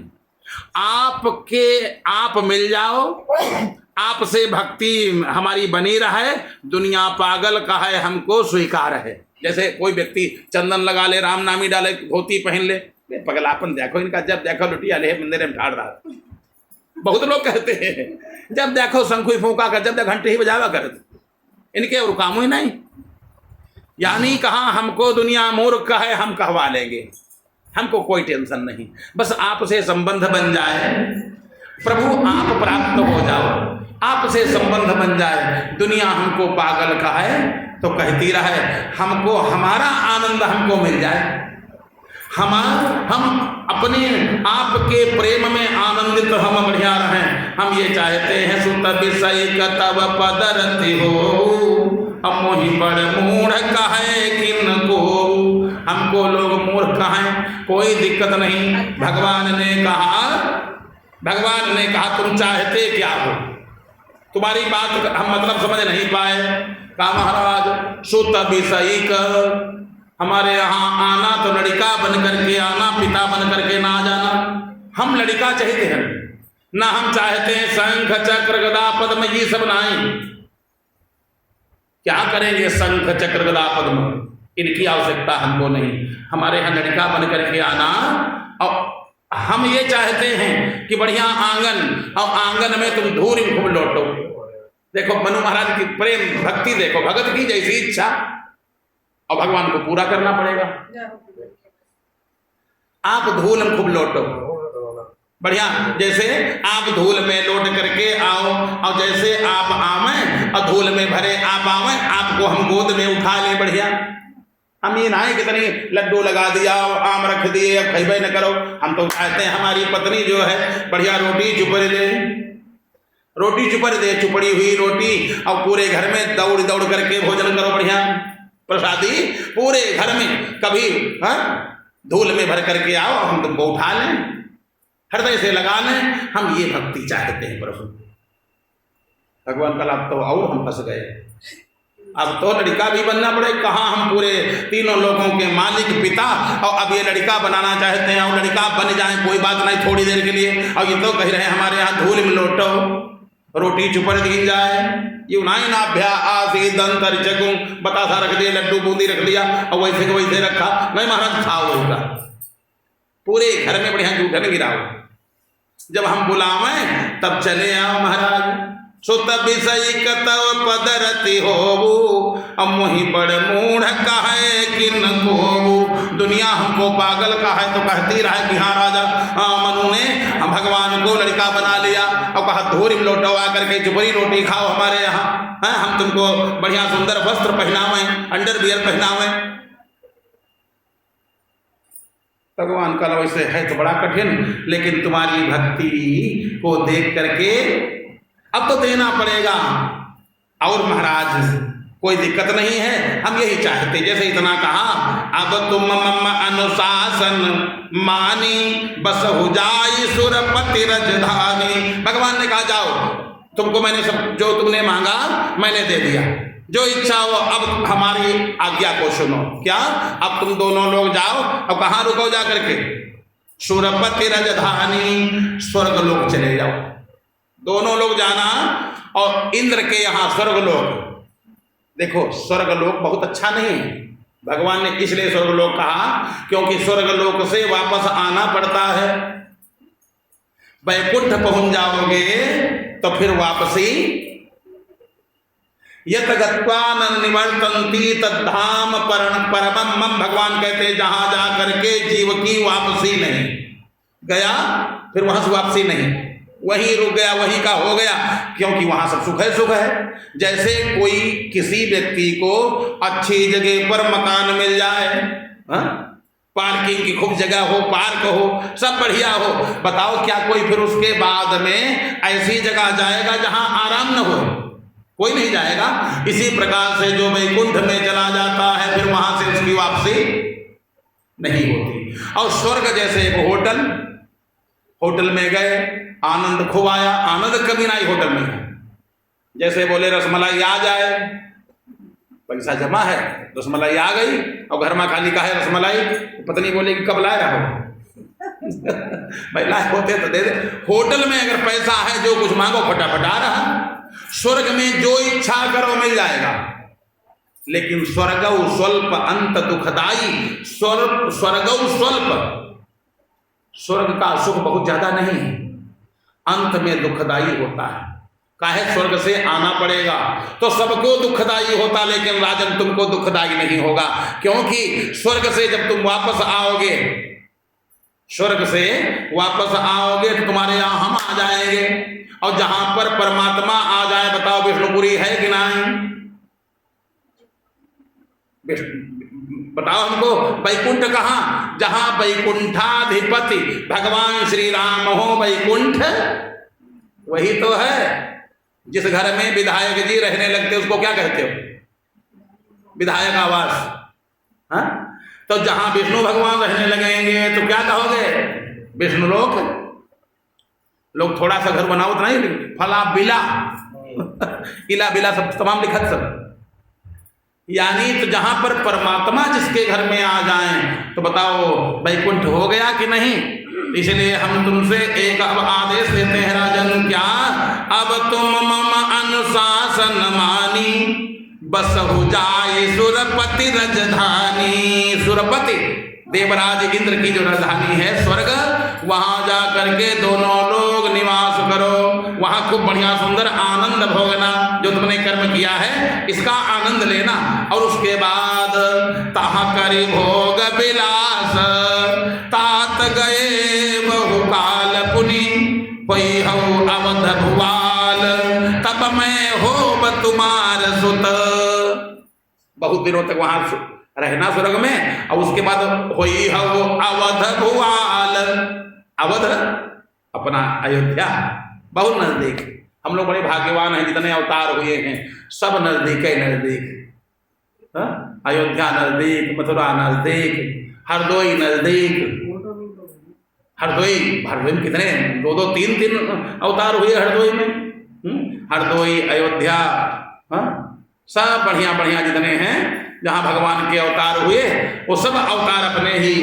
आप मिल जाओ, आपसे भक्ति हमारी बनी रहे, दुनिया पागल कहे हमको स्वीकार है। जैसे कोई व्यक्ति चंदन लगा ले, राम नामी डाले, धोती पहन ले, पगलापन देखो इनका, जब देखो लुटिया ले मंदिर में ठाड़ रहा। बहुत लोग कहते हैं जब देखो शंखुई फूका कर, जब देखो घंटे ही बजावा कर, इनके और काम ही नहीं। यानी कहा हमको दुनिया मूर्ख है, हम कहवा लेंगे, हमको कोई टेंशन नहीं, बस आपसे संबंध बन जाए, प्रभु आप प्राप्त हो जाओ, आपसे संबंध बन जाए, दुनिया हमको पागल कहे तो कहती रहे, हमको हमारा आनंद हमको मिल जाए, हम अपने आपके प्रेम में आनंदित हम बढ़िया रहें। हम ये चाहते हैं सुत विषयिक तव पद रति होवु, मोहि बड़ मूढ़ कहे किन कोवु। हमको लोग मूर्ख कहें, कोई दिक्कत नहीं। भगवान ने कहा तुम चाहते क्या हो, तुम्हारी बात हम मतलब समझ नहीं पाए। कहा महाराज सुत विषयिक, हमारे यहाँ आना तो लड़का बन करके आना, पिता बन करके ना जाना। हम लड़का चाहते हैं ना, हम चाहते हैं शंख चक्र गदा पद्म ये सब नहीं। क्या करेंगे शंख चक्र गदा पद्म, इनकी आवश्यकता हमको नहीं। हमारे यहाँ लड़का बन करके आना, और हम ये चाहते हैं कि बढ़िया आंगन, और आंगन में तुम धूल खूब लौटो। देखो मनु महाराज की प्रेम भक्ति देखो, भगत की जैसी इच्छा, और भगवान को पूरा करना पड़ेगा। आप धूल में खूब लौटो, बढ़िया, जैसे आप धूल में लौट करके आओ, और जैसे आप आवे और धूल में भरे आप आवे, आपको हम गोद में उठा ले बढ़िया। हम ये ना कितनी लड्डू लगा दिया, आम रख दिए, अब खैबे न करो। हम तो चाहते हैं हमारी पत्नी जो है बढ़िया रोटी चुपड़ दे, रोटी चुपड़ दे, चुपड़ी हुई रोटी, और पूरे घर में दौड़ दौड़ करके भोजन करो बढ़िया, प्रसादी पूरे घर में। कभी धूल में भर करके आओ, हम तुमको उठा लें, हृदय से लगा लें। हम ये भक्ति चाहते हैं प्रभु। भगवान कल अब तो और हम फंस गए, अब तो लड़का भी बनना पड़े। कहाँ हम पूरे तीनों लोगों के मालिक पिता, और अब ये लड़का बनाना चाहते हैं, और लड़का बन जाए कोई बात नहीं थोड़ी देर के लिए, और ये तो कह रहे हैं हमारे यहाँ धूल में लौटो, रोटी चुपड़ दी जाए। ये नाभ्या आसी दंतर चकू बतासा रख दिया, लड्डू बूंदी रख दिया, और वैसे के वैसे रखा। नहीं महाराज खाओ उसका, पूरे घर में बढ़िया जूठन गिराओ। जब हम बुलावें तब चले आओ महाराज। सुत विषयिक तव पद रति होवु, मोहि बड़ मूढ़ कहे किन कोवु। दुनिया हमको पागल कहे तो कहती रहे कि हाँ राजा मनु ने हम भगवान को लड़का बना लिया, और कहा धूरी में लौटो आकर के चुपड़ी रोटी खाओ हमारे यहाँ, हम तुमको बढ़िया सुंदर वस्त्र पहनावें, अंडरवियर पहनावें। भगवान का वैसे है तो बड़ा कठिन, लेकिन तुम्हारी भक्ति को देख करके अब तो देना पड़ेगा। और महाराज कोई दिक्कत नहीं है, हम यही चाहते, जैसे इतना कहा, अब तुम मम अनुशासन मानी, बस हो जाई सुरपति राजधानी। भगवान ने कहा जाओ, तुमको मैंने सब जो तुमने मांगा मैंने दे दिया, जो इच्छा हो अब हमारी आज्ञा को सुनो। क्या अब तुम दोनों लोग जाओ, अब कहाँ रुको जा करके, सुरपति राजधानी, स्वर्ग लोक चले जाओ। दोनों लोग जाना, और इंद्र के यहाँ स्वर्ग लोक। देखो स्वर्ग लोक बहुत अच्छा नहीं है, भगवान ने इसलिए स्वर्ग लोक कहा क्योंकि स्वर्ग लोक से वापस आना पड़ता है। वैकुंठ पहुंच जाओगे तो फिर वापसी यत गत्वा न निवर्तन्ति तद्धाम परमं मम। भगवान कहते हैं जहां जा करके जीव की वापसी नहीं, गया फिर वहां से वापसी नहीं, वहीं रुक गया, वहीं का हो गया, क्योंकि वहां सब सुख है, सुख है। जैसे कोई किसी व्यक्ति को अच्छी जगह पर मकान मिल जाए, पार्किंग की खूब जगह हो, पार्क हो, सब बढ़िया हो, बताओ क्या कोई फिर उसके बाद में ऐसी जगह जाएगा जहां आराम न हो? कोई नहीं जाएगा। इसी प्रकार से जो वैकुंठ में चला जाता है फिर वहां से उसकी वापसी नहीं होती। और स्वर्ग जैसे एक होटल, होटल में गए, आनंद खूब आया, आनंद कभी ना आई होटल में। जैसे बोले रसमलाई आ जाए, पैसा जमा है, रसमलाई आ गई, और घर में खाली का है रसमलाई, पत्नी बोले कि कब लाए रहो भाई लाए होते तो दे दे। होटल में अगर पैसा है, जो कुछ मांगो फटाफट आ रहा। स्वर्ग में जो इच्छा करो मिल जाएगा, लेकिन स्वर्गौ स्वल्प अंत दुखदाई। स्वर्गौ स्वल्प, स्वर्ग का सुख बहुत ज्यादा नहीं, अंत में दुखदाई होता है। काहे? स्वर्ग से आना पड़ेगा तो सबको दुखदाई होता, लेकिन राजन तुमको दुखदाई नहीं होगा, क्योंकि स्वर्ग से जब तुम वापस आओगे, स्वर्ग से वापस आओगे तो तुम्हारे यहां हम आ जाएंगे, और जहां पर परमात्मा आ जाए, बताओ विष्णुपुरी है कि नहीं? बताओ हमको, वैकुंठ कहाँ? जहां वैकुंठाधिपति भगवान श्री राम हो, वैकुंठ वही तो है। जिस घर में विधायक जी रहने लगते उसको क्या कहते हो? विधायक आवास। हाँ, तो जहां विष्णु भगवान रहने लगेंगे तो क्या कहोगे? विष्णु लोक। लोग थोड़ा सा घर बनाओ तो नहीं, फला बिला इला बिला सब तमाम लिखत सब। यानी तो जहां पर परमात्मा जिसके घर में आ जाएं तो बताओ वैकुंठ हो गया कि नहीं? इसलिए हम तुमसे एक अब आदेश देते हैं राजन, क्या? अब तुम मम अनुशासन मानी, बस हो जाए सुरपति राजधानी। सुरपति देवराज इंद्र की जो राजधानी है स्वर्ग, वहां जा करके दोनों लोग निवास करो, वहां खूब बढ़िया सुंदर आनंद भोगना, जो तुमने कर्म किया है इसका आनंद लेना। और उसके बाद ताहा करी भोग विलास, तात गए बहुकाल पुनि, कोई हो अवध भुवाल, तब मैं हो तुम्हार सुत। बहुत दिनों तक वहां रहना स्वर्ग में, और उसके बाद होई हो अवध भुवाल। अवध अपना अयोध्या बहुत नजदीक। हम लोग बड़े भाग्यवान हैं, जितने अवतार हुए हैं सब नजदीक है, नजदीक। अयोध्या नजदीक, मथुरा नजदीक, हरदोई नजदीक। हरदोई में कितने 2-2, 3-3 अवतार हुए हरदोई में। हरदोई, अयोध्या, सब बढ़िया बढ़िया जितने हैं जहां भगवान के अवतार हुए, वो सब अवतार अपने ही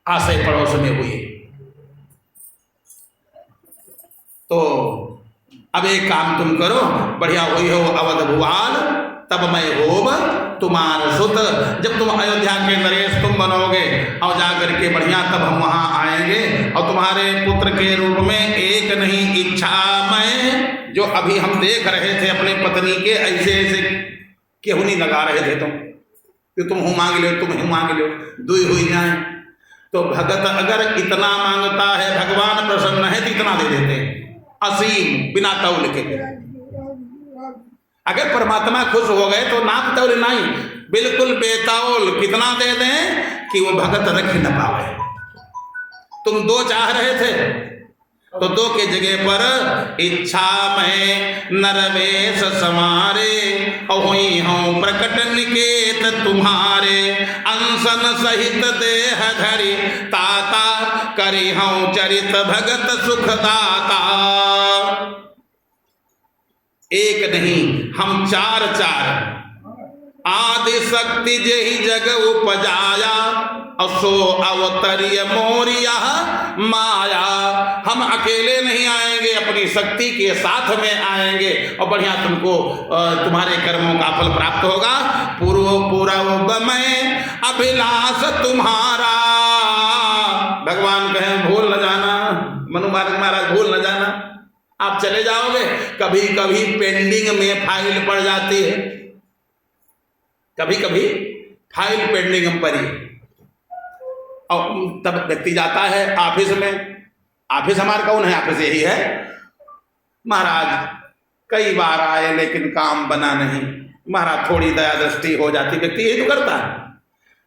आसे पड़ोस में हुए। तो अब एक काम तुम करो, बढ़िया हुई हो अवध भुवाल, तब मैं होब तुम्हार सुत। जब तुम अयोध्या के नरेश तुम बनोगे और जाकर के बढ़िया, तब हम वहां आएंगे और तुम्हारे पुत्र के रूप में एक नहीं इच्छा मैं, जो अभी हम देख रहे थे अपने पत्नी के ऐसे ऐसे केहू नहीं लगा रहे थे तुम, कि तुम हूँ मांग लो, तुम हूँ मांग लो, दुई हुई जाए। तो भगत अगर इतना मांगता है, भगवान प्रसन्न है तो इतना दे देते हैं, असीम बिना तौल के। अगर परमात्मा खुश हो गए तो नाप तौल नहीं, बिल्कुल बेतौल कितना दे दें कि वो भगत रख न पावे। तुम 2 चाह रहे थे तो 2 के जगह पर इच्छा में नरवेश समारे, हुई हूँ प्रकट निकेत तुम्हारे, अंसन सहित देह धरि ताता, करी हूँ चरित भगत सुखदाता। एक नहीं हम 4 आदि शक्ति जेहि जग उपजाया, असो अवतरिय मोरिया माया। हम अकेले नहीं आएंगे, अपनी शक्ति के साथ में आएंगे और बढ़िया तुमको तुम्हारे कर्मों का फल प्राप्त होगा। पूर्व में अभिलाष तुम्हारा, भगवान कहें भूल न जाना, मनु महाराज भूल न जाना, आप चले जाओगे, कभी कभी पेंडिंग में फाइल पड़ जाती है, कभी कभी फाइल पेंडिंग में पड़ी, और तब व्यक्ति जाता है ऑफिस में। ऑफिस हमारा कौन है? ऑफिस यही है। महाराज कई बार आए लेकिन काम बना नहीं, महाराज थोड़ी दया दृष्टि हो जाती, व्यक्ति यही तो करता है।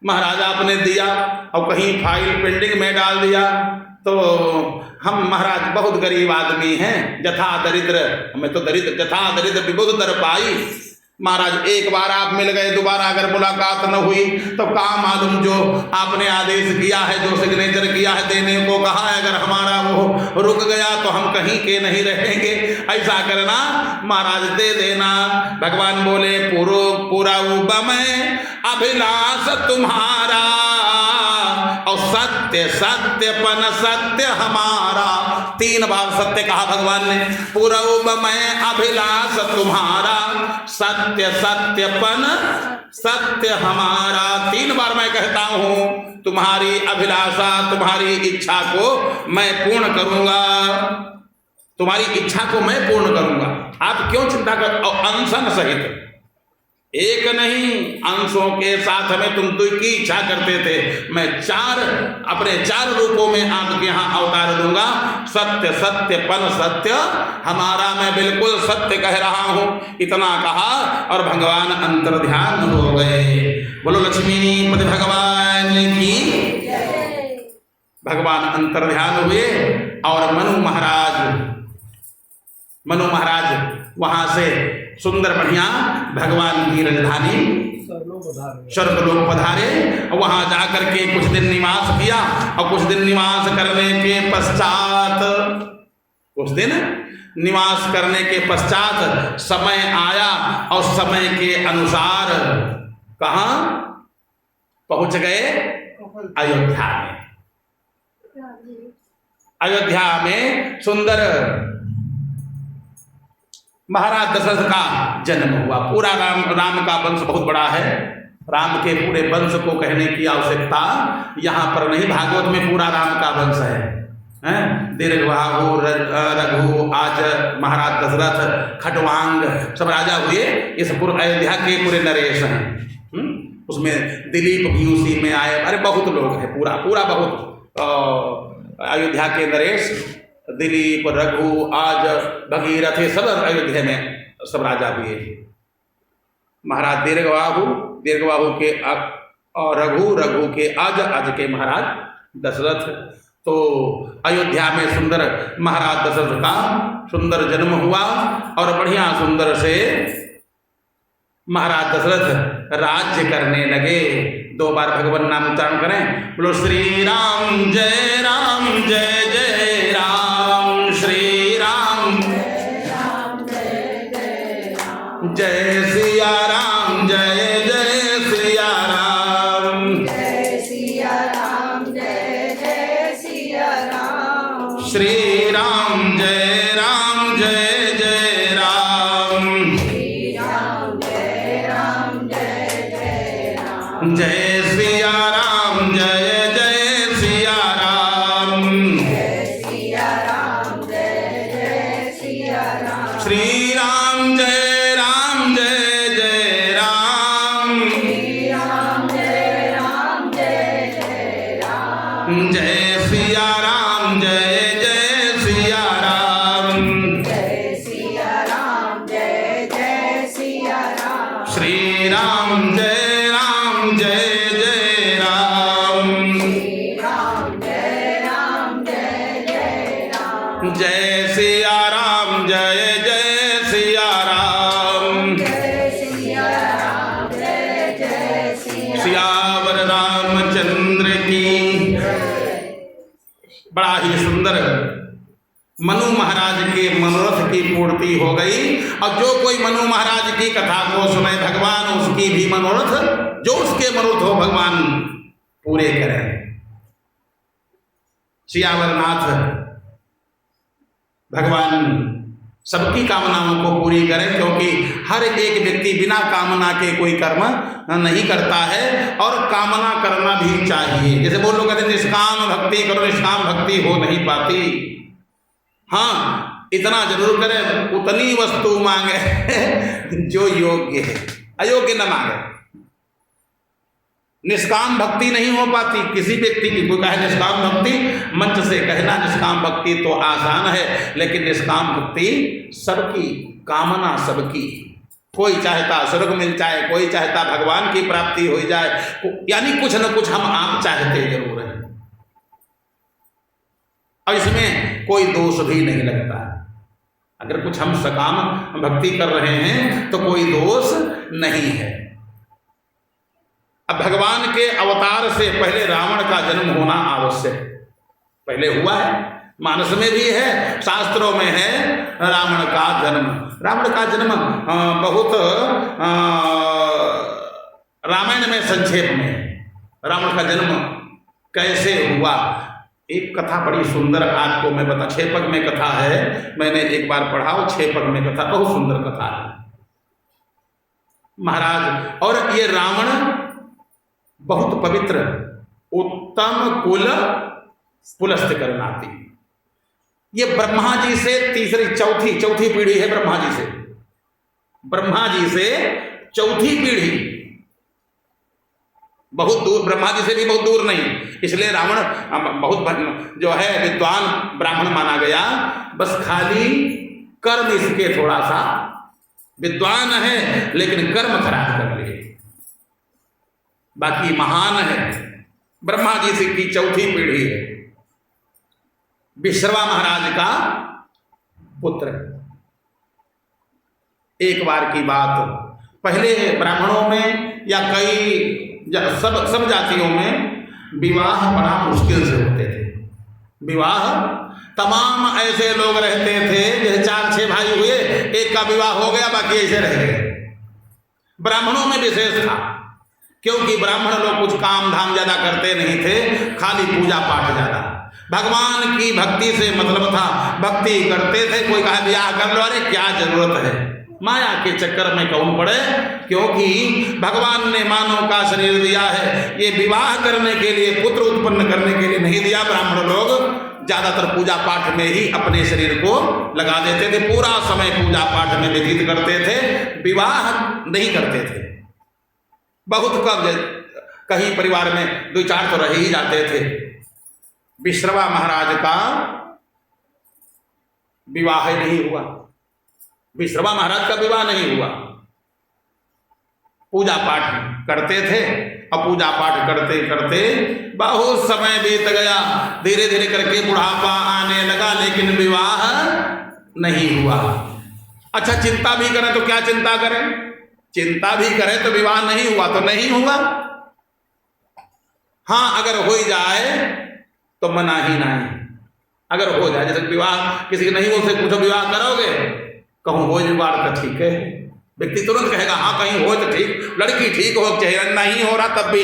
महाराज आपने दिया और कहीं फाइल पेंडिंग में डाल दिया, तो हम महाराज बहुत गरीब आदमी हैं, जथा दरिद्र, हमें तो दरिद्र, जथा दरिद्र विबुध दर पाई। महाराज एक बार आप मिल गए, दोबारा अगर मुलाकात न हुई तो काम मालूम जो आपने आदेश किया है, जो सिग्नेचर किया है, देने को कहा है, अगर हमारा वो रुक गया तो हम कहीं के नहीं रहेंगे। ऐसा करना महाराज, दे देना। भगवान बोले पूरा उपमय अभिलाष तुम्हारा, और सत्य सत्यपन सत्य हमारा। 3 बार सत्य कहा भगवान ने। पूर्व में अभिलाष तुम्हारा, सत्य सत्यपन सत्य हमारा। 3 बार मैं कहता हूं, तुम्हारी अभिलाषा, तुम्हारी इच्छा को मैं पूर्ण करूंगा, तुम्हारी इच्छा को मैं पूर्ण करूंगा। आप क्यों चिंता कर? और अनशन सहित, एक नहीं, अंशों के साथ में तुम तो की इच्छा करते थे, मैं अपने 4 रूपों में आपके यहाँ अवतार दूंगा। सत्य सत्यपन सत्य हमारा, मैं बिल्कुल सत्य कह रहा हूं। इतना कहा और भगवान अंतर्ध्यान हो गए। बोलो लक्ष्मीपति भगवान की। भगवान अंतर्ध्यान हुए और मनु महाराज वहां से सुंदर बढ़िया भगवान की राजधानी स्वर्गलोक पधारे। वहां जाकर के कुछ दिन निवास किया, और कुछ दिन निवास करने के पश्चात समय आया, और समय के अनुसार कहाँ पहुंच गए? अयोध्या में। अयोध्या में सुंदर महाराज दशरथ का जन्म हुआ। पूरा राम का वंश बहुत बड़ा है। राम के पूरे वंश को कहने की आवश्यकता यहाँ पर नहीं, भागवत में पूरा राम का वंश है। दीर्घबाहु, रघु, आज महाराज दशरथ, खटवांग, सब राजा हुए। इस अयोध्या के पूरे नरेश हैं। उसमें दिलीप भी उसी में आए। अरे बहुत लोग हैं, पूरा बहुत अयोध्या के नरेश, दिलीप, रघु, आज, भगीरथ, सब अयोध्या में सब राजा हुए। महाराज दीर्घबाहु के और रघु के आज के महाराज दशरथ। तो अयोध्या में सुंदर महाराज दशरथ का सुंदर जन्म हुआ, और बढ़िया सुंदर से महाराज दशरथ राज्य करने लगे। 2 बार भगवान नाम उच्चारण करें। बोलो श्री राम जय जय राम, श्री राम जय सिया राम, जय जय सिया राम, जय सिया राम, जय जय सिया राम, श्री राम जय जय राम, श्री राम जय जय राम, जय सिया राम, जय जय सिया राम, जय सिया राम, जय जय सिया राम, श्री राम जय जय राम, श्री राम जय जय राम, जय सिया राम, जय जय सिया राम, जय सिया राम, जय जय सिया राम, श्री राम जय जय राम, श्री राम जय जय राम, जय सिया राम, जय जय सिया राम, जय सिया राम, जय जय सिया, सियावर रामचंद्र की। बड़ा ही सुंदर मनु महाराज के मनोरथ की पूर्ति हो गई। और जो कोई मनु महाराज की कथा को सुने, भगवान उसकी भी मनोरथ, जो उसके मनोरथ हो, भगवान पूरे करें। सियावरनाथ भगवान सबकी कामनाओं को पूरी करें, क्योंकि हर एक व्यक्ति बिना कामना के कोई कर्म नहीं करता है, और कामना करना भी चाहिए। जैसे वो लोग कहते हैं निष्काम भक्ति करो, निष्काम भक्ति हो नहीं पाती। हाँ, इतना जरूर करें, उतनी वस्तु मांगे जो योग्य है, अयोग्य न मांगे। निष्काम भक्ति नहीं हो पाती किसी व्यक्ति की। कोई कहे निष्काम भक्ति, मंच से कहना निष्काम भक्ति तो आसान है, लेकिन निष्काम भक्ति सबकी, कामना सबकी। कोई चाहता स्वर्ग मिल जाए, कोई चाहता भगवान की प्राप्ति हो जाए, यानी कुछ न कुछ हम आप चाहते जरूर हैं, और इसमें कोई दोष भी नहीं लगता। अगर कुछ हम सकाम भक्ति कर रहे हैं तो कोई दोष नहीं है। अब भगवान के अवतार से पहले रावण का जन्म होना आवश्यक पहले हुआ है, मानस में भी है, शास्त्रों में है रावण का जन्म। रावण का जन्म बहुत रामायण में संक्षेप में रावण का जन्म कैसे हुआ, एक कथा बड़ी सुंदर आपको मैं बता। छेपक में कथा है, मैंने एक बार पढ़ा, छेपक में कथा बहुत सुंदर कथा है महाराज। और ये रावण बहुत पवित्र, उत्तम कुल पुलस्त करनाती। ये ब्रह्मा जी से चौथी पीढ़ी है। ब्रह्मा जी से चौथी पीढ़ी, बहुत दूर, ब्रह्मा जी से भी बहुत दूर नहीं, इसलिए रावण बहुत जो है विद्वान ब्राह्मण माना गया। बस खाली कर्म इसके थोड़ा सा विद्वान है, लेकिन कर्म खराब कर लिए, बाकी महान है। ब्रह्मा जी से की चौथी पीढ़ी है, विश्रवा महाराज का पुत्र। एक बार की बात, पहले ब्राह्मणों में या सब जातियों में विवाह बड़ा मुश्किल से होते थे। विवाह तमाम ऐसे लोग रहते थे, जैसे 4-6 भाई हुए, एक का विवाह हो गया, बाकी ऐसे रह गए। ब्राह्मणों में विशेष था, क्योंकि ब्राह्मण लोग कुछ काम धाम ज्यादा करते नहीं थे, खाली पूजा पाठ ज्यादा, भगवान की भक्ति से मतलब था, भक्ति करते थे। कोई कहा ब्याह कर लो, अरे क्या जरूरत है, माया के चक्कर में कौन पड़े, क्योंकि भगवान ने मानव का शरीर दिया है, ये विवाह करने के लिए, पुत्र उत्पन्न करने के लिए नहीं दिया। ब्राह्मण लोग ज्यादातर पूजा पाठ में ही अपने शरीर को लगा देते थे, पूरा समय पूजा पाठ में व्यतीत करते थे, विवाह नहीं करते थे। बहुत कम, कहीं परिवार में 2-4 तो रह ही जाते थे। विश्रवा महाराज का विवाह नहीं हुआ, विश्रवा महाराज का विवाह नहीं हुआ। पूजा पाठ करते थे, और पूजा पाठ करते करते बहुत समय बीत गया, धीरे धीरे करके बुढ़ापा आने लगा, लेकिन विवाह नहीं हुआ। अच्छा, चिंता भी करें तो क्या चिंता करें, चिंता भी करें तो विवाह नहीं हुआ तो नहीं हुआ। हाँ, अगर हो जाए तो मना ही नहीं, अगर हो जाए, जैसे विवाह किसी के नहीं हो, से पूछो विवाह करोगे, कहूँ हो विवाह तो ठीक है, व्यक्ति तुरंत कहेगा हाँ कहीं हो तो ठीक, लड़की ठीक हो, चाहे नहीं हो रहा तब भी